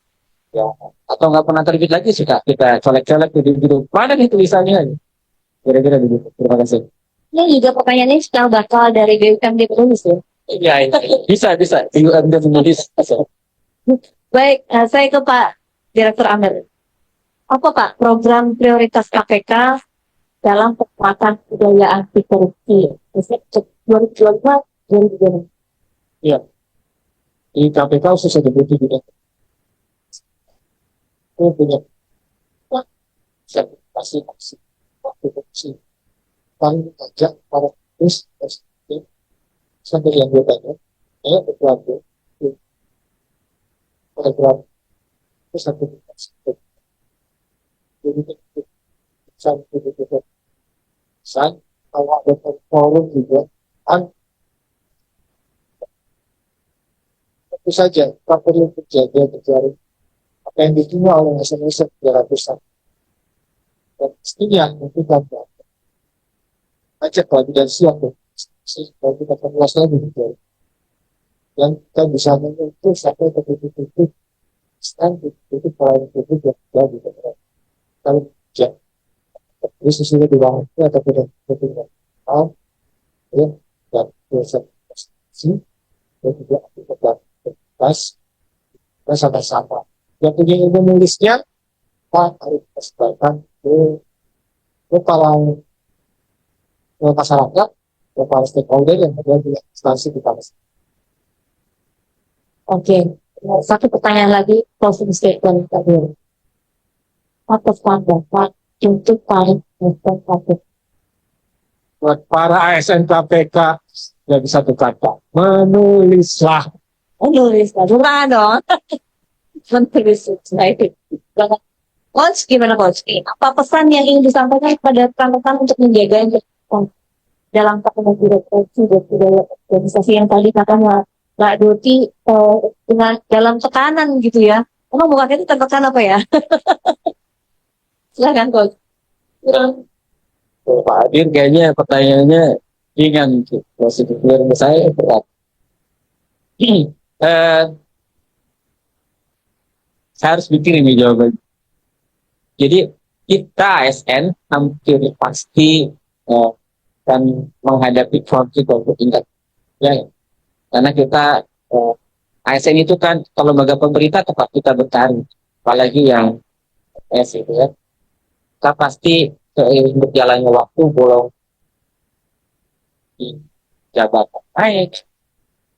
ya, atau nggak pernah terbit lagi, suka kita colek-colek gitu. Mana nih tulisannya? Kira-kira begitu. Terima kasih. Ini juga pertanyaannya sudah bakal dari BUMD penulis ya? Iya, bisa. BUMD menulis. Baik, saya ke Pak Direktur Amel. Apa Pak program prioritas KPK dalam penguatan budaya anti korupsi? Misalnya 2025-2026. Iya. Di KPK khusus ada butuh juga. Itu punya sertifikasi korupsi. Paling ajak para tulis sampai yang gue tanya, berlaku program itu sertifikasi. Jadi kalau ada forum juga kan tentu saja kita perlu berjaga apa yang diterima oleh masyarakat 300-an, dan mestinya itu kan ajak lagi dan siap kalau kita perluas lagi gitu, yang kita bisa menyentuh sampai ke titik-titik itu paling titik yang jadi kalau ya terus sesuai di bawah itu atau tidak tidak ya, dan proses dan juga aktivitas kita sama-sama yang punya ilmu nulisnya Pak harus disebarkan ke para masyarakat, ke para stakeholder yang ada di instansi kita. Oke, satu pertanyaan lagi, closing statement tadi. Apa standar Pak untuk para ASN KPK? Buat para ASN KPK dari satu kata, menulislah. Menulis, bukan dong. Menulis, baik. Coach, gimana Coach? Apa pesan yang ingin disampaikan kepada rekan-rekan untuk menjaga dalam pertemuan birokrasi dan budaya organisasi yang tadi katanya Mbak Doti dengan dalam tekanan gitu ya? Emang bukan itu tertekan apa ya? Silakan Coach. Pak Adir kayaknya pertanyaannya ringan gitu. Positif menurut saya berat. Saya harus pikir ini jawabannya. Jadi kita ASN hampir pasti akan menghadapi konflik tingkat ya, karena kita ASN itu kan kalau lembaga pemerintah tempat kita bertarung, apalagi yang itu ya, kita pasti seiring berjalannya waktu bolong di jabatan naik,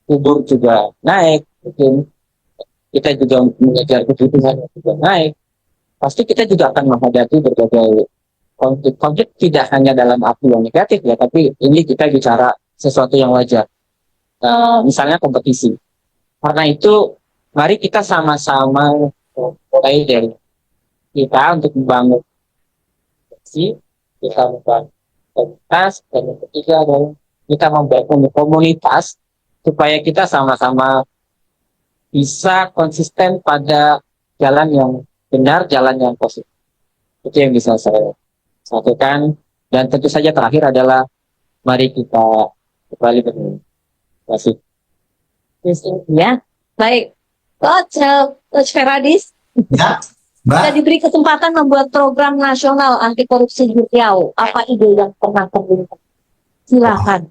kubur juga naik, mungkin kita juga mengejar kebutuhan juga naik, pasti kita juga akan menghadapi berbagai konflik tidak hanya dalam arti yang negatif ya, tapi ini kita bicara sesuatu yang wajar. Misalnya kompetisi. Karena itu, mari kita sama-sama mulai dari kita untuk membangun kompetisi, kita membangun komunitas, dan yang ketiga adalah kita membangun komunitas supaya kita sama-sama bisa konsisten pada jalan yang benar, jalan yang positif. Itu yang bisa saya sampaikan, dan tentu saja terakhir adalah mari kita kembali berdoa. Terima kasih. Ya, baik. Coach Feradis, Ya, kita Mbak. diberi kesempatan membuat program nasional anti korupsi di Riau. Apa ide yang pernah terlintas? Silakan.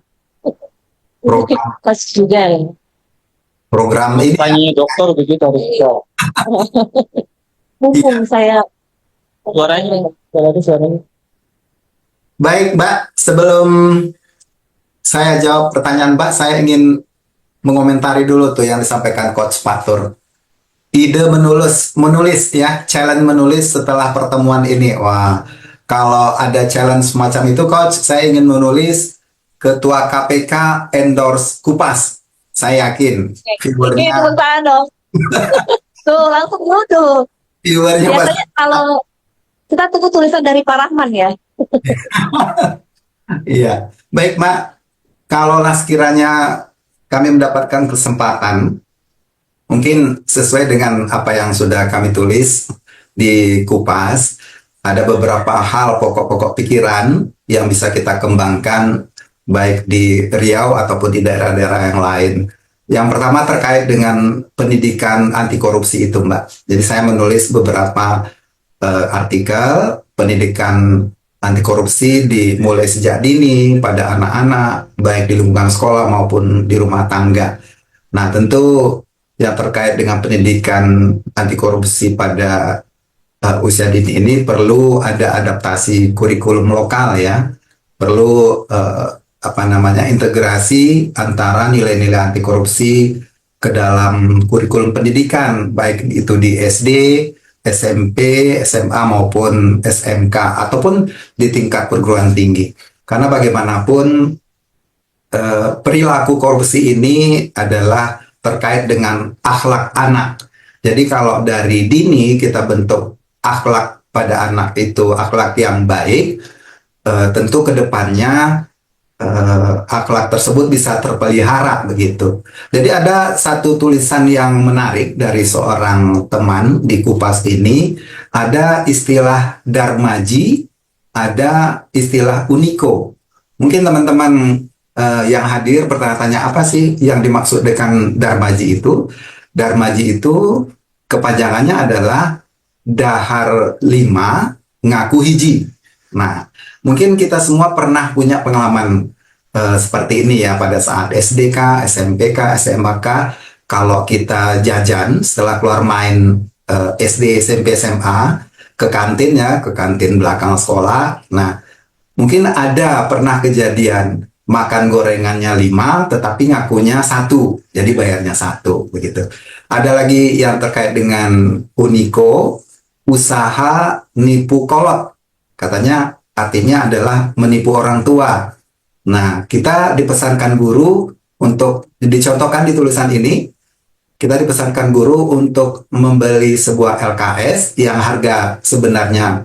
program Pas juga ya. program ini. Tanya dokter begitu harus bisa. Mumpung saya suaranya. Baik, Mbak, sebelum saya jawab pertanyaan Mbak, saya ingin mengomentari dulu tuh yang disampaikan Coach Fatur. Ide menulis ya, challenge menulis setelah pertemuan ini. Wah, kalau ada challenge semacam itu, Coach, saya ingin menulis Ketua KPK endorse Kupas. Saya yakin Ini viewernya tepuk tangan dong. Tuh, langsung tuh. viewernya pasti. Biasanya kalau kita tunggu tulisan dari Pak Rahman ya. Iya, baik Mbak. Kalaulah sekiranya kami mendapatkan kesempatan, mungkin sesuai dengan apa yang sudah kami tulis di Kupas, ada beberapa hal pokok-pokok pikiran yang bisa kita kembangkan baik di Riau ataupun di daerah-daerah yang lain. Yang pertama terkait dengan pendidikan anti korupsi itu, Mbak. Jadi saya menulis beberapa artikel pendidikan anti korupsi dimulai sejak dini pada anak-anak, baik di lingkungan sekolah maupun di rumah tangga. Nah, tentu yang terkait dengan pendidikan anti korupsi pada usia dini ini perlu ada adaptasi kurikulum lokal ya, perlu integrasi antara nilai-nilai anti korupsi ke dalam kurikulum pendidikan, baik itu di SD, SMP, SMA maupun SMK ataupun di tingkat perguruan tinggi. Karena bagaimanapun perilaku korupsi ini adalah terkait dengan akhlak anak. Jadi kalau dari dini kita bentuk akhlak pada anak itu akhlak yang baik, tentu kedepannya akhlak tersebut bisa terpelihara begitu. Jadi ada satu tulisan yang menarik dari seorang teman di Kupas ini, ada istilah darmaji, ada istilah uniko. Mungkin teman-teman yang hadir bertanya-tanya apa sih yang dimaksud dengan darmaji itu? Darmaji itu kepanjangannya adalah dahar 5 ngaku hiji. Nah, mungkin kita semua pernah punya pengalaman seperti ini ya pada saat SDK, SMPK, SMAK. Kalau kita jajan setelah keluar main SD, SMP, SMA ke kantin ya, ke kantin belakang sekolah. Nah, mungkin ada pernah kejadian makan gorengannya 5 tetapi ngakunya 1, jadi bayarnya 1 begitu. Ada lagi yang terkait dengan uniko, usaha nipu kolot. Katanya artinya adalah menipu orang tua. Nah, kita dipesankan guru untuk, dicontohkan di tulisan ini, kita dipesankan guru untuk membeli sebuah LKS yang harga sebenarnya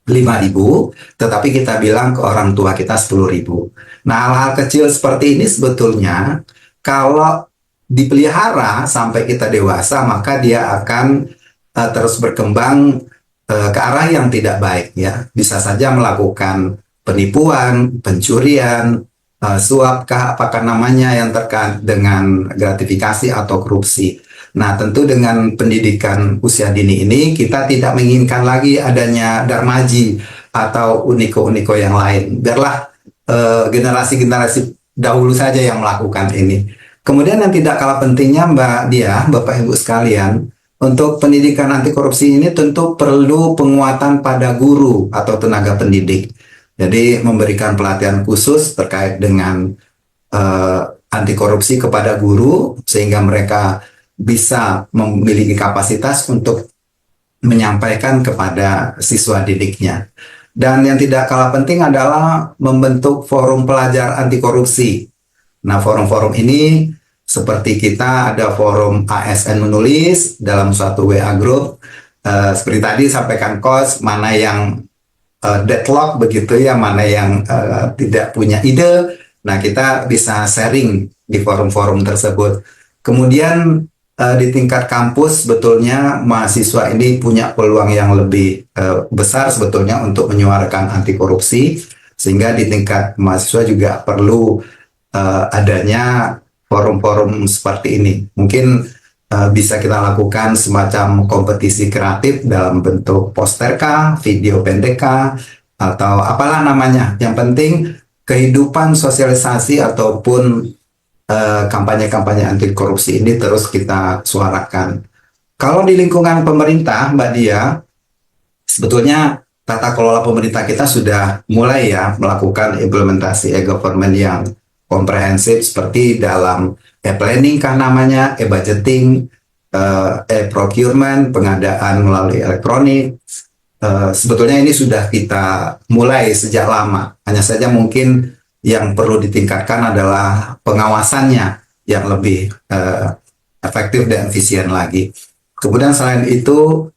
5.000, tetapi kita bilang ke orang tua kita 10.000. Nah, hal-hal kecil seperti ini sebetulnya kalau dipelihara sampai kita dewasa, maka dia akan terus berkembang ke arah yang tidak baik ya. Bisa saja melakukan penipuan, pencurian, suap apakah namanya yang terkait dengan gratifikasi atau korupsi. Nah, tentu dengan pendidikan usia dini ini kita tidak menginginkan lagi adanya darmaji atau uniko-uniko yang lain. Biarlah generasi-generasi dahulu saja yang melakukan ini. Kemudian yang tidak kalah pentingnya Mbak Dia, Bapak Ibu sekalian, untuk pendidikan anti korupsi ini tentu perlu penguatan pada guru atau tenaga pendidik. Jadi memberikan pelatihan khusus terkait dengan anti korupsi kepada guru sehingga mereka bisa memiliki kapasitas untuk menyampaikan kepada siswa didiknya. Dan yang tidak kalah penting adalah membentuk forum pelajar anti korupsi. Nah, forum-forum ini seperti kita ada forum ASN menulis dalam suatu WA group, seperti tadi sampaikan Coach, mana yang deadlock begitu ya, mana yang tidak punya ide. Nah, kita bisa sharing di forum-forum tersebut. Kemudian di tingkat kampus sebetulnya mahasiswa ini punya peluang yang lebih besar sebetulnya untuk menyuarakan anti korupsi, sehingga di tingkat mahasiswa juga perlu adanya forum-forum seperti ini. Mungkin bisa kita lakukan semacam kompetisi kreatif dalam bentuk poster kah, video pendek kah, atau apalah namanya. Yang penting kehidupan sosialisasi ataupun kampanye-kampanye anti korupsi ini terus kita suarakan. Kalau di lingkungan pemerintah, Mbak Dia, sebetulnya tata kelola pemerintah kita sudah mulai ya melakukan implementasi e-government yang komprehensif seperti dalam e-planning kan namanya, e-budgeting, e-procurement, pengadaan melalui elektronik. Sebetulnya ini sudah kita mulai sejak lama. Hanya saja mungkin yang perlu ditingkatkan adalah pengawasannya yang lebih efektif dan efisien lagi. Kemudian selain itu,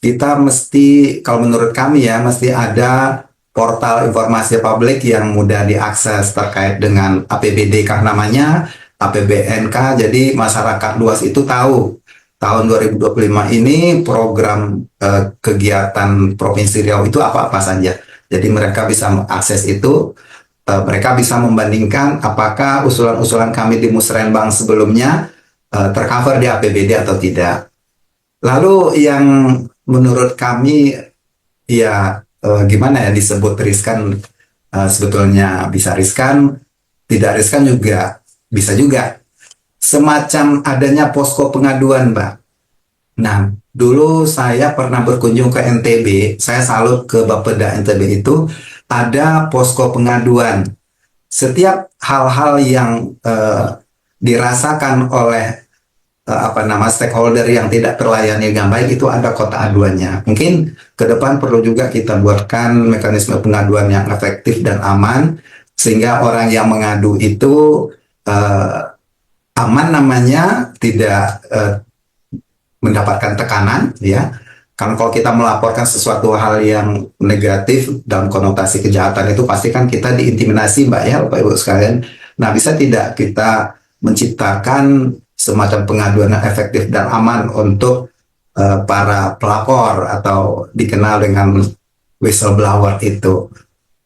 kita mesti, kalau menurut kami ya, mesti ada portal informasi publik yang mudah diakses terkait dengan APBD kah namanya, APBNK, jadi masyarakat luas itu tahu. Tahun 2025 ini program kegiatan Provinsi Riau itu apa-apa saja. Jadi mereka bisa mengakses itu, mereka bisa membandingkan apakah usulan-usulan kami di Musrenbang sebelumnya tercover di APBD atau tidak. Lalu yang menurut kami ya gimana ya disebut riskan, sebetulnya bisa riskan, tidak riskan juga bisa juga. Semacam adanya posko pengaduan, Mbak. Nah, dulu saya pernah berkunjung ke NTB, saya salut ke Bapeda NTB itu, ada posko pengaduan. Setiap hal-hal yang dirasakan oleh stakeholder yang tidak terlayani dengan baik itu ada kota aduannya. Mungkin ke depan perlu juga kita buatkan mekanisme pengaduan yang efektif dan aman, sehingga orang yang mengadu itu aman namanya, tidak mendapatkan tekanan ya. Kan kalau kita melaporkan sesuatu hal yang negatif dalam konotasi kejahatan itu pasti kan kita diintimidasi, Mbak ya, Bapak Ibu sekalian. Nah, bisa tidak kita menciptakan semacam pengaduan yang efektif dan aman untuk para pelapor atau dikenal dengan whistleblower itu.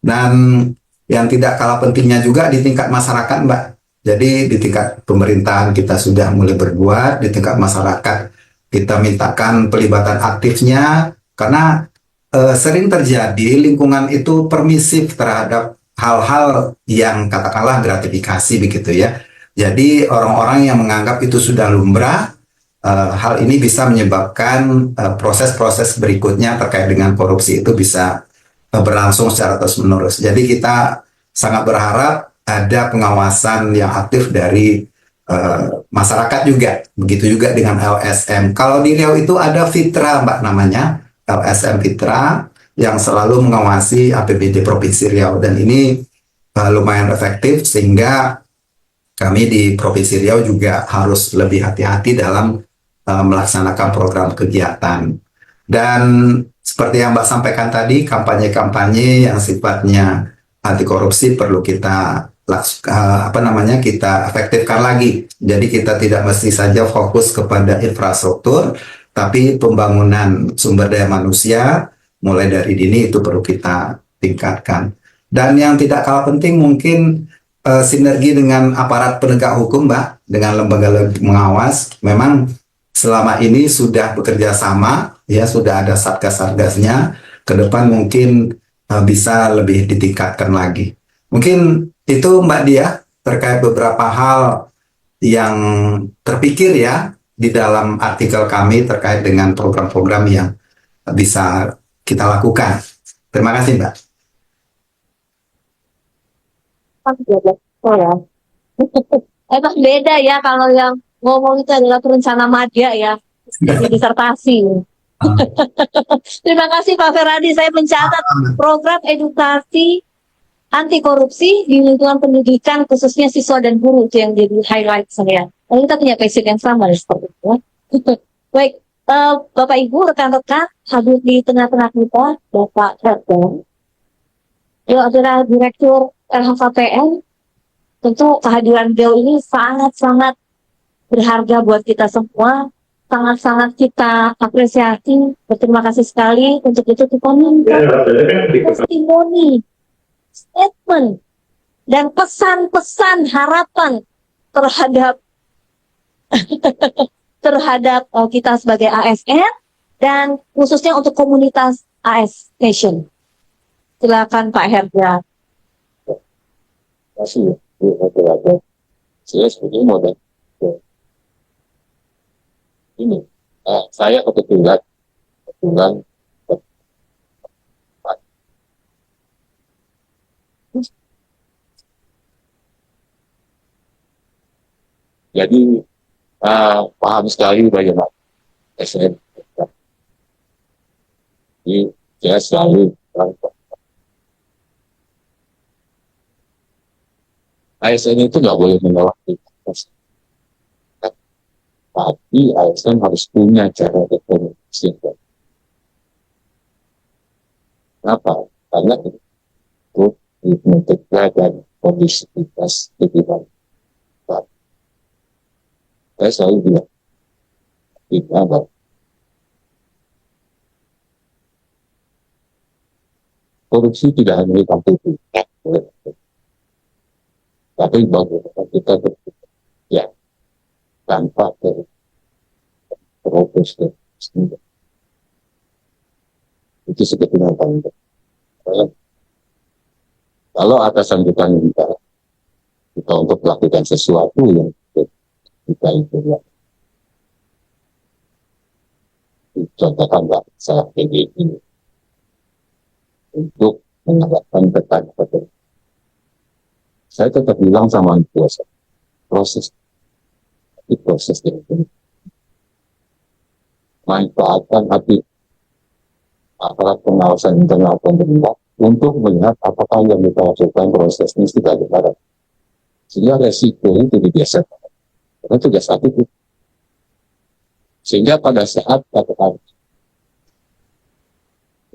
Dan yang tidak kalah pentingnya juga di tingkat masyarakat, Mbak. Jadi di tingkat pemerintahan kita sudah mulai berbuat, di tingkat masyarakat kita mintakan pelibatan aktifnya, karena sering terjadi lingkungan itu permisif terhadap hal-hal yang katakanlah gratifikasi begitu ya. Jadi orang-orang yang menganggap itu sudah lumrah, hal ini bisa menyebabkan proses-proses berikutnya terkait dengan korupsi itu bisa berlangsung secara terus-menerus. Jadi kita sangat berharap ada pengawasan yang aktif dari masyarakat juga. Begitu juga dengan LSM. Kalau di Riau itu ada Fitra, Mbak, namanya LSM Fitra, yang selalu mengawasi APBD Provinsi Riau. Dan ini lumayan efektif, sehingga kami di Provinsi Riau juga harus lebih hati-hati dalam melaksanakan program kegiatan. Dan seperti yang Mbak sampaikan tadi, kampanye-kampanye yang sifatnya anti korupsi perlu kita kita efektifkan lagi. Jadi kita tidak mesti saja fokus kepada infrastruktur, tapi pembangunan sumber daya manusia mulai dari dini itu perlu kita tingkatkan. Dan yang tidak kalah penting mungkin sinergi dengan aparat penegak hukum, Mbak, dengan lembaga pengawas. Memang selama ini sudah bekerja sama, ya sudah ada satgas-satgasnya. Ke depan mungkin bisa lebih ditingkatkan lagi. Mungkin itu, Mbak Dia, terkait beberapa hal yang terpikir ya di dalam artikel kami terkait dengan program-program yang bisa kita lakukan. Terima kasih, Mbak. Oh ya. Emang beda ya kalau yang ngomong itu adalah perencana madya ya, jadi disertasi. Terima kasih Pak Feradi, saya mencatat program edukasi anti korupsi di lingkungan pendidikan khususnya siswa dan guru itu yang jadi highlight saya. Lalu kita punya passion yang sama seperti itu. Baik, Bapak Ibu, rekan-rekan hadir di tengah-tengah kita, Bapak Herdan, beliau adalah Direktur LHKPN. Tentu kehadiran beliau ini sangat-sangat berharga buat kita semua, sangat-sangat kita apresiasi. Berterima kasih sekali. Untuk itu kita minta testimoni, statement, dan pesan-pesan harapan terhadap kita sebagai ASN dan khususnya untuk komunitas AS Nation. Silakan Pak Herda. Saya sebenarnya mau dan ini, saya kebetulan jadi paham sekali bagaimana SN. Jadi saya selalu ASN itu nggak boleh menolak kita. Tapi ASN harus punya cara berkomunikasi. Kenapa? Karena itu mencegah dan kondisivitas kehidupan. Saya selalu bilang, bahwa korupsi tidak hanya di kampung kita, tapi bagaimana kita berpikir tanpa terobos dan itu sebetulnya paling penting. Kalau atasan kita minta kita untuk melakukan sesuatu yang kita itu contohkan saya PDI untuk mengadakan petani. Saya tetap bilang sama proses itu manfaatkan hati aparat pengawasan internal pemerintah untuk melihat apakah yang kita lakukan proses ini tidak benar. Sehingga resiko itu digeserkan. Karena tugas satu itu. Sehingga pada saat katakan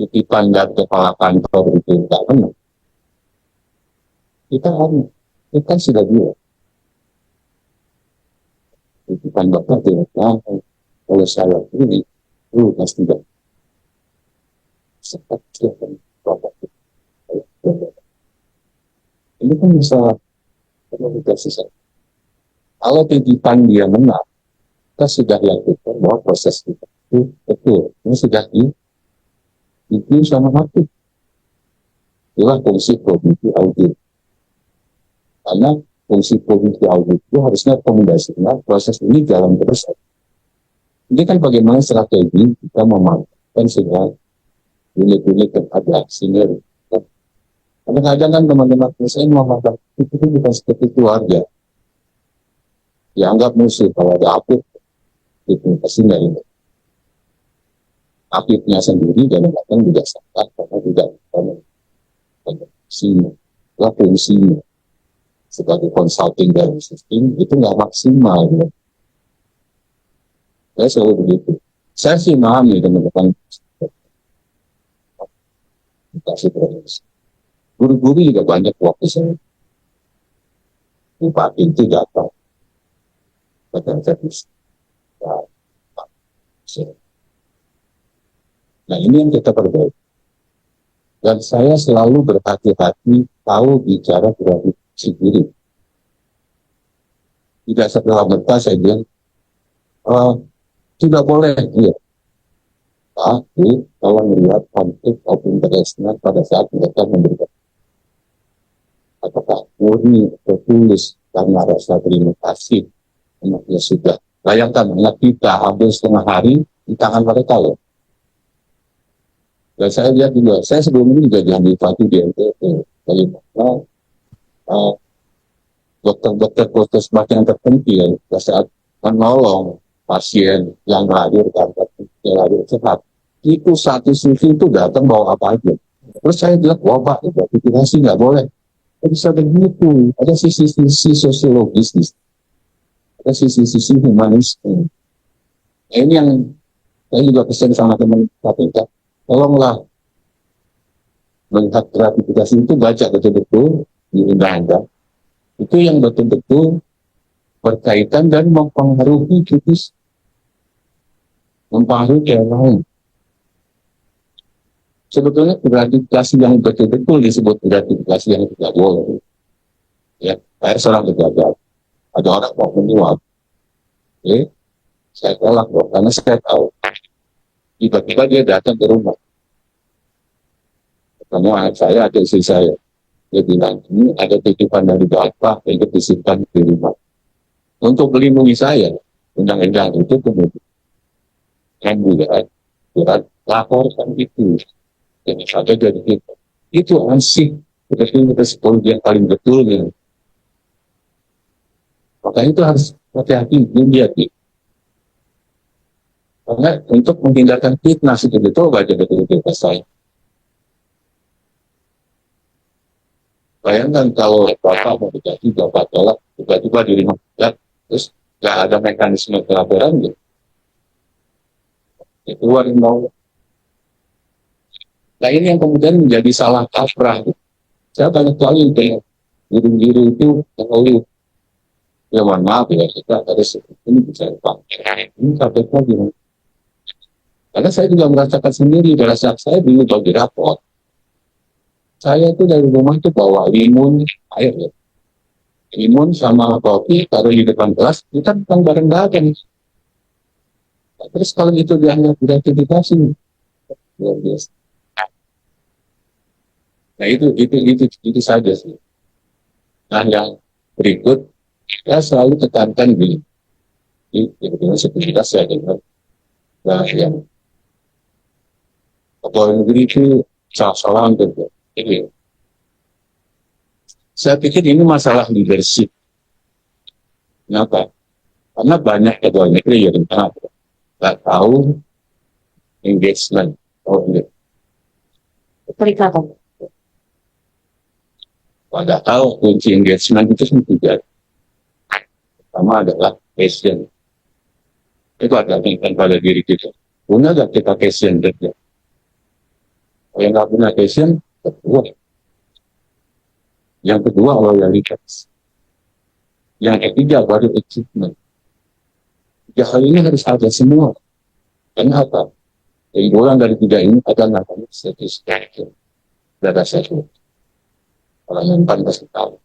titipan dan kepala kantor itu tidak benar, kita kan sudah bilang titipan bapak tidak benar. Kalau saya ini pasti tidak seperti bapak ini kan masalah komunikasi saya. Kalau titipan dia menang, kita sudah lakukan bahwa proses kita itu betul. Ini sudah itu sama hati. Itulah fungsi komisi audit. Karena fungsi komisi audit itu harusnya rekomendasinya proses ini jalan terus. Ini kan bagaimana strategi kita memanfaatkan sehingga unit-unit yang ada sehingga kadang-kadang kan teman-teman saya memanfaatkan itu bukan seperti keluarga. Dianggap musuh kalau ada aktif itu pasti nggak ini aktifnya sendiri dan kadang tidak sadar karena tidak fungsinya sebagai consulting dari sistem itu nggak maksimal ya. Saya selalu begitu. Saya sih memahami teman-teman kasih proses guru-guru juga banyak waktu saya bupati itu datang badan servis. Nah ini yang kita perbaiki. Dan saya selalu berhati-hati tahu bicara berani sendiri. Tidak serta-merta saya bilang tidak boleh ya. Tapi kalau melihat konflik maupun interestnya pada saat mereka memberikan apakah murni tertulis karena rasa terima kasih. Ya sudah, bayangkan anak kita hampir setengah hari di tangan mereka loh. Dan saya lihat juga, saya sebelum ini juga diambil di NTT, bagaimana dokter-dokter puskesmas yang terpencil pada saat menolong pasien yang hadir tanpa sehat. Itu satu sisi itu datang bawa apa aja. Terus saya bilang, wah Pak, gratifikasi nggak boleh. Bisa begitu, ada sisi-sisi sosiologis di ada sisi-sisi humanis. Nah, ini yang saya juga pesan sama teman KPK, tolonglah melihat gratifikasi itu baca betul-betul di undang-undang. Itu yang betul-betul berkaitan dan mempengaruhi kritis, mempengaruhi yang lain. Sebetulnya gratifikasi yang betul-betul disebut gratifikasi yang tidak boleh. Ya, saya seorang pejabat. Ada orang mau menyuap, saya tolak dong, karena saya tahu. Tiba-tiba dia datang ke rumah. Ketemu anak saya, ada istri saya. Dia bilang, ini ada titipan dari bapak yang disimpan di rumah. untuk melindungi saya, undang-undang itu kemudian kan buat laporkan itu. Jadi ada dari kita. Itu ansih. Kita psikologi yang paling betul ya. Maka itu harus hati-hati dilihat. Karena untuk menghindarkan fitnah itu betul baca betul-betul saya. Bayangkan kalau Bapak mau digaji, Bapak tolak, tiba-tiba di rumah terus nggak ada mekanisme pelaporan gitu. Itu yang mau. Nah ini yang kemudian menjadi salah kaprah. Saya banyak kali kayak guru-guru itu mengeluh. Ya mohon maaf ya, kita harus ini bisa pakai. Ini KPK gimana? Karena saya juga merasakan sendiri pada saat saya dulu bagi rapor. Saya itu dari rumah itu bawa limun, air ya. Limun sama kopi, taruh di depan kelas, kita bukan bareng-bareng. Terus kalau itu dianggap gratifikasi, luar biasa. Nah itu saja sih. Nah yang berikut, saya selalu tekankan di sekuritas saya dengar. Nah yang pegawai negeri itu salah-salah untuk ini. Saya pikir ini masalah leadership. Kenapa? Karena banyak pegawai negeri yang nggak tahu engagement. Perikatan. Pada tahu kunci engagement itu tiga. Pertama adalah passion. Itu adalah tingkat pada diri kita. Punya nggak kita passion kerja? Kalau yang nggak punya passion, kedua. Yang kedua loyalitas. Yang ketiga baru achievement. Tiga hal ini harus ada semua. Kenapa? Keunggulan dari tiga ini adalah namanya satisfaction. Dada satu. Orang yang pantas tahu.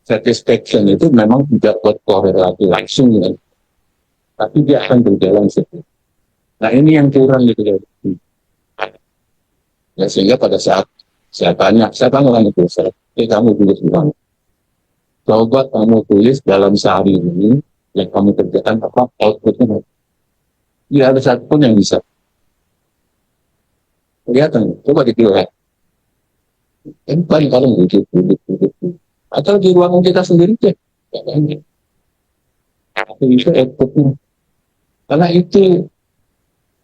Satisfaction itu memang tidak berkorelasi langsung dengan, tapi dia akan berjalan sendiri. Nah ini yang kurang gitu ya. Ya sehingga pada saat saya tanya orang itu, kamu tulis bilang, coba kamu tulis dalam sehari ini yang kamu kerjakan apa outputnya. Tidak ada satu pun yang bisa. Kelihatan, coba dilihat. Kan paling kalau duduk. Atau di ruangan kita sendiri deh. Itu outputnya. Karena itu,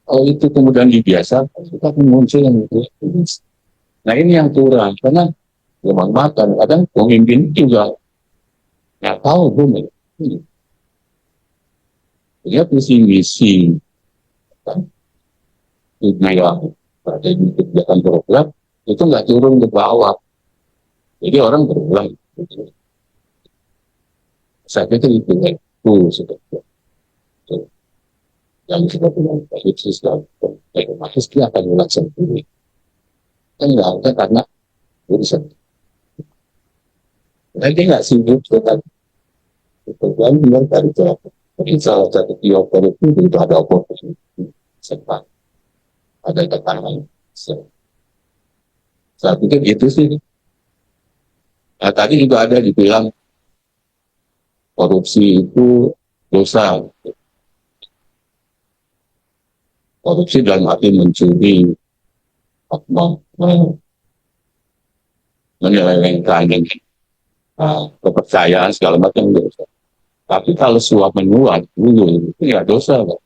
kalau itu kemudian dibiasa, kita akan muncul yang itu. Nah ini yang kurang, karena memang makan, kadang pemimpin juga nggak tahu bumi. Dia visi misi, yang ada di kegiatan program itu nggak turun ke bawah, jadi orang berulang. Saya pikir itu sebetulnya. Yang kita bilang itu sudah otomatis dia akan ulang sendiri. Kan nggak ada karena urusan. Nanti nggak sibuk kan? Itu kan bilang dari jalan. Jadi salah satu teori itu ada oposisi, serta ada tekanan. Saya pikir itu sih. Nah, tadi juga ada dibilang korupsi itu dosa. Korupsi dalam arti mencuri, menyelewengkan kepercayaan segala macam dosa. Tapi kalau suap menyuap dulu itu ya dosa, Pak.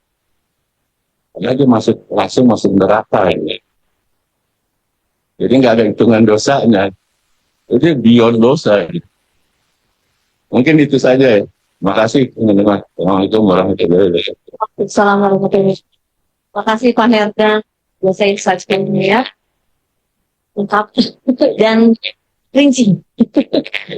Karena dia langsung masuk neraka ini. Jadi nggak ada hitungan dosanya. Jadi beyond dosa. Gitu. Mungkin itu saja ya. Terima kasih teman-teman. Assalamualaikum warahmatullahi wabarakatuh. Assalamualaikum warahmatullahi wabarakatuh. Terima kasih Pak Herda. Saya insightnya ya. Lengkap dan rinci.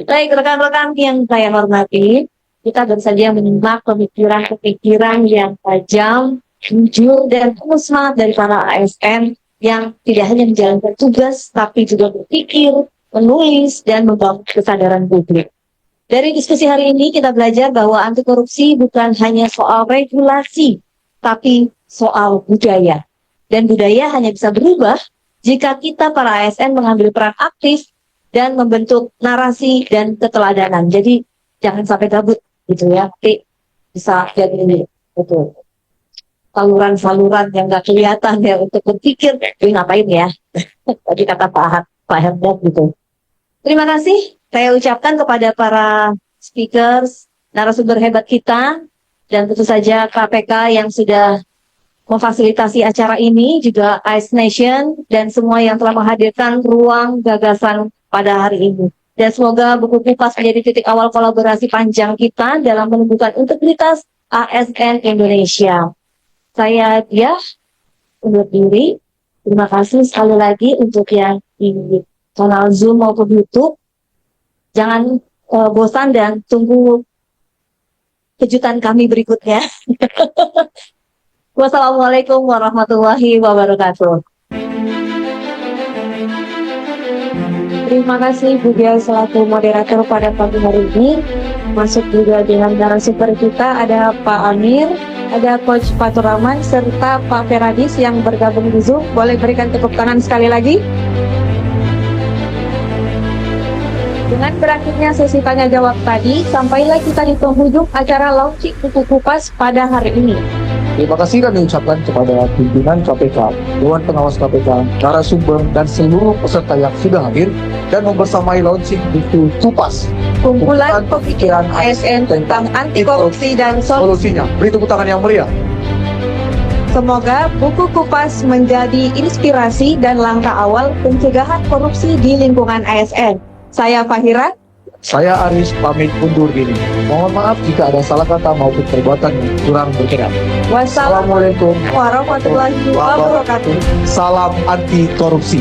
Baik rekan-rekan yang saya hormati, kita baru saja menyimak pemikiran-pemikiran yang tajam, jujur dan penuh semangat dari para ASN yang tidak hanya menjalankan tugas, tapi juga berpikir, menulis, dan membangun kesadaran publik. Dari diskusi hari ini kita belajar bahwa anti korupsi bukan hanya soal regulasi, tapi soal budaya. Dan budaya hanya bisa berubah jika kita para ASN mengambil peran aktif dan membentuk narasi dan keteladanan. Jadi jangan sampai gabut gitu ya. Nanti bisa jadi itu saluran-saluran yang nggak kelihatan ya untuk berpikir, ini ngapain ya? Tadi kata Pak Herdad gitu. Terima kasih saya ucapkan kepada para speakers, narasumber hebat kita, dan tentu saja KPK yang sudah memfasilitasi acara ini, juga Ice Nation, dan semua yang telah menghadirkan ruang gagasan pada hari ini. Dan semoga buku Kupas menjadi titik awal kolaborasi panjang kita dalam menumbuhkan integritas ASN Indonesia. Saya Diah undur diri. Terima kasih sekali lagi untuk yang di kanal Zoom maupun YouTube. Jangan bosan dan tunggu kejutan kami berikutnya. Wassalamualaikum warahmatullahi wabarakatuh. Terima kasih Bu Dia selaku moderator pada pagi hari ini. Masuk juga dengan narasumber kita ada Pak Amir, ada Coach Fatur Rahman, serta Pak Feradis yang bergabung di Zoom. Boleh berikan tepuk tangan sekali lagi. Dengan berakhirnya sesi tanya jawab tadi, sampailah kita di penghujung acara launching buku Kupas pada hari ini. Terima kasih kami ucapkan kepada pimpinan KPK, Dewan Pengawas KPK, narasumber, dan seluruh peserta yang sudah hadir dan membersamai launching buku Kupas. Kumpulan pemikiran ASN tentang anti korupsi dan solusi. Solusinya. Beri tepuk tangan yang meriah. Semoga buku Kupas menjadi inspirasi dan langkah awal pencegahan korupsi di lingkungan ASN. Saya Fahira. Saya Aris pamit undur diri. Mohon maaf jika ada salah kata maupun perbuatan yang kurang berkenan. Wassalamualaikum warahmatullahi wabarakatuh. Salam anti korupsi.